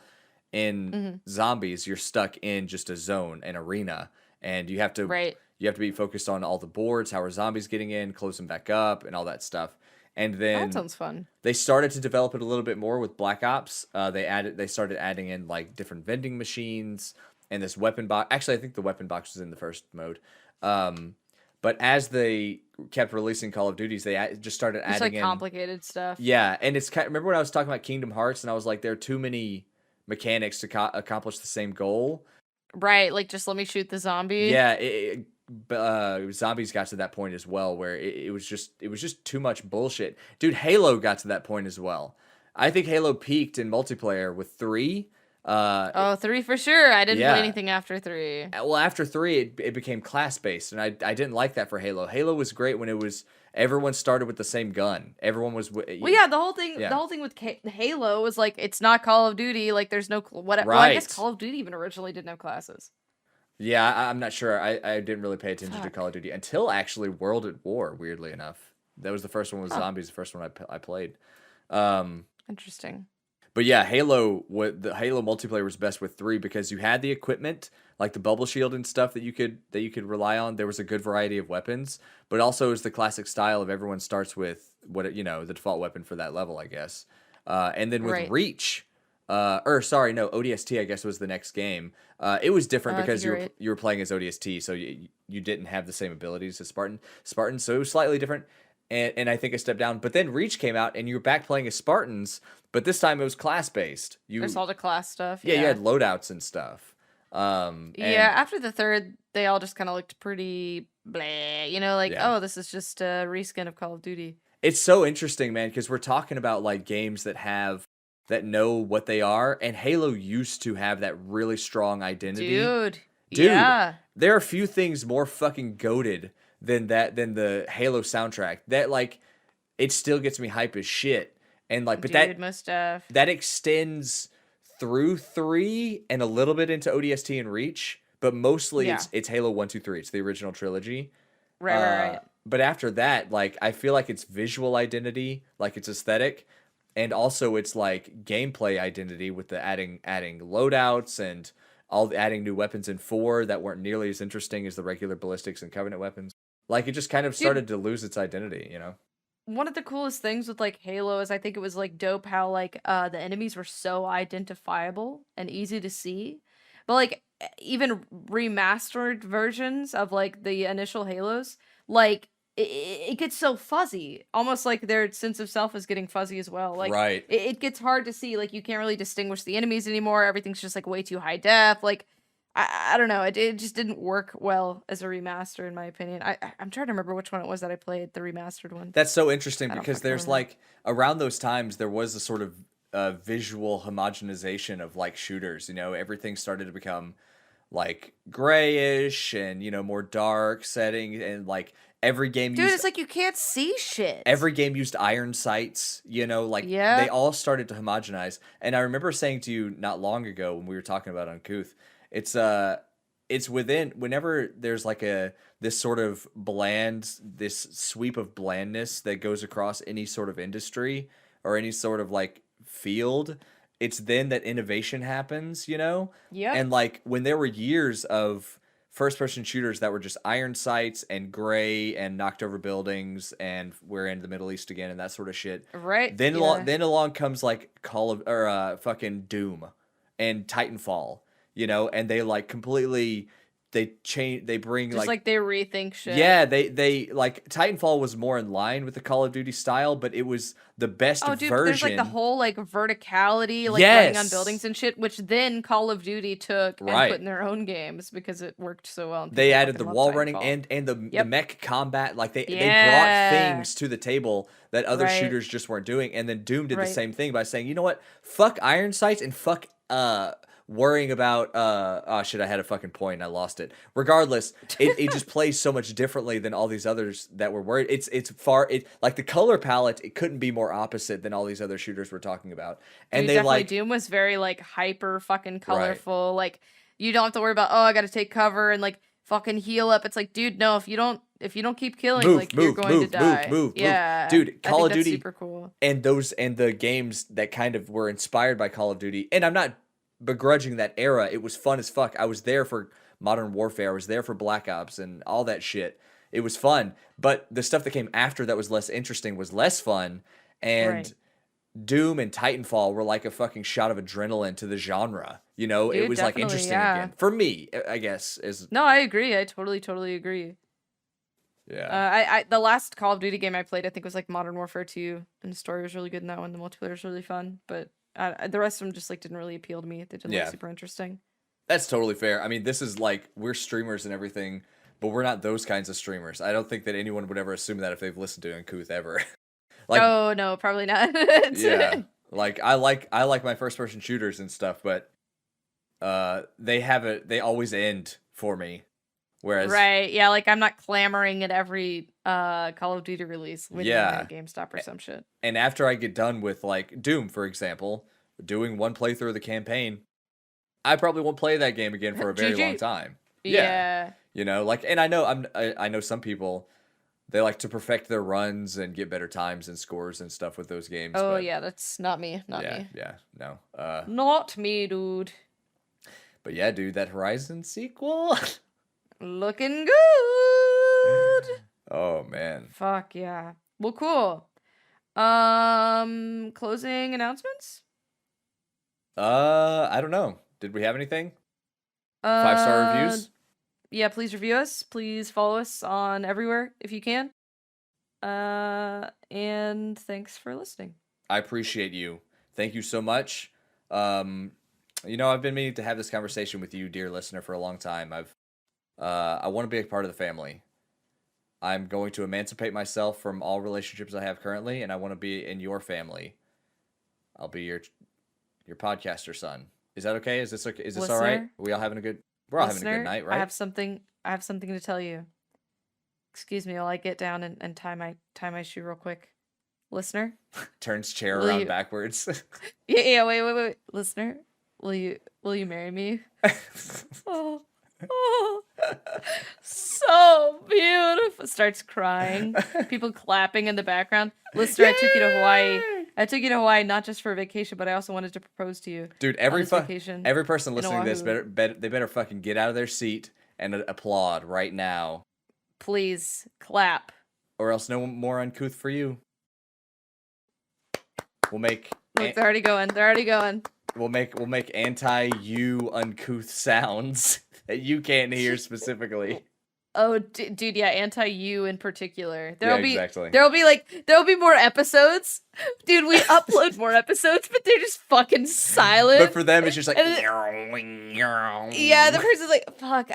In zombies, you're stuck in just a zone, an arena, and you have to be focused on all the boards, how are zombies getting in, close them back up, and all that stuff. And then that sounds fun. They started to develop it a little bit more with Black Ops. They started adding in like different vending machines and this weapon box. Actually, I think the weapon box was in the first mode. But as they kept releasing Call of Duties, they just started adding in complicated stuff. Yeah, and it's kind of, remember when I was talking about Kingdom Hearts and I was like, there are too many mechanics to accomplish the same goal. Right, like just let me shoot the zombie. Yeah, zombies got to that point as well, where it was just too much bullshit. Dude, Halo got to that point as well. I think Halo peaked in multiplayer with 3. 3 for sure. I didn't play anything after 3. Well, after 3, it became class based, and I didn't like that for Halo. Halo was great when it was everyone started with the same gun. Everyone was. Well, yeah, the whole thing with Halo was like it's not Call of Duty. Like there's no whatever. Right. Well, I guess Call of Duty even originally didn't have classes. Yeah, I'm not sure. I didn't really pay attention to Call of Duty until actually World at War. Weirdly enough, that was the first one with zombies. The first one I played. Interesting. But yeah, the Halo multiplayer was best with 3 because you had the equipment, like the bubble shield and stuff that you could rely on. There was a good variety of weapons, but also it was the classic style of everyone starts with the default weapon for that level, I guess. And then with Reach, ODST, I guess was the next game. It was different because you were playing as ODST, so you didn't have the same abilities as Spartan, so it was slightly different. And I think a step down. But then Reach came out, and you were back playing as Spartans, but this time it was class-based. There's all the class stuff. Yeah, you had loadouts and stuff. After the 3rd, they all just kind of looked pretty bleh. This is just a reskin of Call of Duty. It's so interesting, man, because we're talking about like games that know what they are, and Halo used to have that really strong identity. Dude, yeah. There are few things more fucking goated than the Halo soundtrack. That like it still gets me hype as shit. And like that extends through 3 and a little bit into ODST and Reach, but mostly it's Halo 1, 2, 3. It's the original trilogy. Right. But after that, like I feel like it's visual identity, like it's aesthetic, and also it's like gameplay identity with the adding loadouts and adding new weapons in 4 that weren't nearly as interesting as the regular ballistics and Covenant weapons. Like it just kind of started to lose its identity, you know? One of the coolest things with like Halo is I think it was like dope how like the enemies were so identifiable and easy to see. But like even remastered versions of like the initial Halos, like it gets so fuzzy, almost like their sense of self is getting fuzzy as well. Like it gets hard to see, like you can't really distinguish the enemies anymore. Everything's just like way too high def. Like I don't know. It just didn't work well as a remaster, in my opinion. I'm trying to remember which one it was that I played, the remastered one. That's so interesting because there's like around those times there was a sort of visual homogenization of like shooters. You know, everything started to become like grayish and more dark setting, and like every game. It's like you can't see shit. Every game used iron sights. They all started to homogenize. And I remember saying to you not long ago when we were talking about Uncouth. It's whenever there's like this sort of this sweep of blandness that goes across any sort of industry or any sort of like field, it's then that innovation happens, Yeah. And like when there were years of first person shooters that were just iron sights and gray and knocked over buildings and we're in the Middle East again and that sort of shit. Right. Then along comes like fucking Doom and Titanfall. And they like completely, they bring just like they rethink shit. Yeah, they like Titanfall was more in line with the Call of Duty style, but it was the best version. There's like the whole like verticality, like running on buildings and shit, which then Call of Duty took and put in their own games because it worked so well. They added the wall running and the mech combat. Like they brought things to the table that other shooters just weren't doing. And then Doom did the same thing by saying, you know what, fuck iron sights and fuck worrying about I had a fucking point and I lost it. Regardless, it just plays so much differently than all these others that were worried. Like the color palette, it couldn't be more opposite than all these other shooters we're talking about. And Doom was very like hyper fucking colorful. Right. Like you don't have to worry about I got to take cover and like fucking heal up. It's like, dude, no, if you don't keep killing, you're going to die. Move. Dude, Call of Duty, super cool. And the games that kind of were inspired by Call of Duty, and I'm not begrudging that era. It was fun as fuck. I was there for Modern Warfare. I was there for Black Ops and all that shit. It was fun, but the stuff that came after that was less interesting was less fun, and Doom and Titanfall were like a fucking shot of adrenaline to the genre. You know, Dude, it was like interesting again for me. I guess No, I agree. I totally agree. Yeah. I the last Call of Duty game I played, I think, was like Modern Warfare 2, and the story was really good in that one. The multiplayer was really fun, but the rest of them just like didn't really appeal to me. They didn't look super interesting. That's totally fair. I mean, this is like, we're streamers and everything, but we're not those kinds of streamers. I don't think that anyone would ever assume that if they've listened to Uncouth ever. Like, oh no, probably not. Yeah, like I like my first person shooters and stuff, but they always end for me. Whereas yeah, like I'm not clamoring at every Call of Duty release when you're at GameStop or some shit. And after I get done with like Doom, for example, doing one playthrough of the campaign, I probably won't play that game again for a very long time. Yeah. You know, like, and I know some people, they like to perfect their runs and get better times and scores and stuff with those games. Oh yeah, that's not me. Not me. Yeah, no. Not me, dude. But yeah, dude, that Horizon sequel looking good. Oh man. Fuck yeah. Well, cool. Closing announcements? I don't know. Did we have anything? 5-star reviews? Yeah, please review us. Please follow us on everywhere if you can. And thanks for listening. I appreciate you. Thank you so much. You know, I've been meaning to have this conversation with you, dear listener, for a long time. I want to be a part of the family. I'm going to emancipate myself from all relationships I have currently, and I want to be in your family. I'll be your podcaster son. Is that okay? Is this okay? Is this all right? We're all having a good night, right? I have something to tell you. Excuse me while I get down and tie my shoe real quick. Listener? Turns chair around backwards. Yeah, wait. Listener, will you marry me? Oh, so beautiful. Starts crying. People clapping in the background. Listener, I took you to Hawaii. Not just for a vacation, but I also wanted to propose to you. Dude, every person listening to this better fucking get out of their seat and applaud right now. Please clap. Or else no more Uncouth for you. We'll make. Look, they're already going. We'll make anti-you Uncouth sounds that you can't hear specifically. Oh, dude, yeah, anti-you in particular. There'll be more episodes. Dude, we upload more episodes, but they're just fucking silent. But for them, it's just like... Yeah, the person's like, fuck,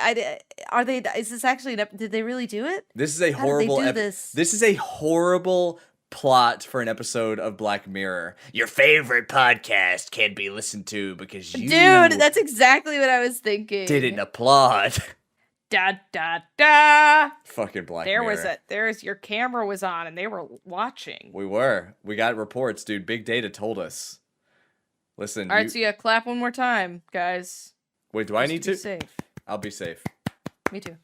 is this actually did they really do it? This is a horrible... This is a horrible plot for an episode of Black Mirror. Your favorite podcast can't be listened to because you... Dude, that's exactly what I was thinking. Didn't applaud. Da da da. Fucking Black Mirror. Your camera was on and they were watching. We got reports, dude. Big data told us. Listen. All right, so yeah, clap one more time, guys. Wait, do I need to? Be safe. I'll be safe. Me too.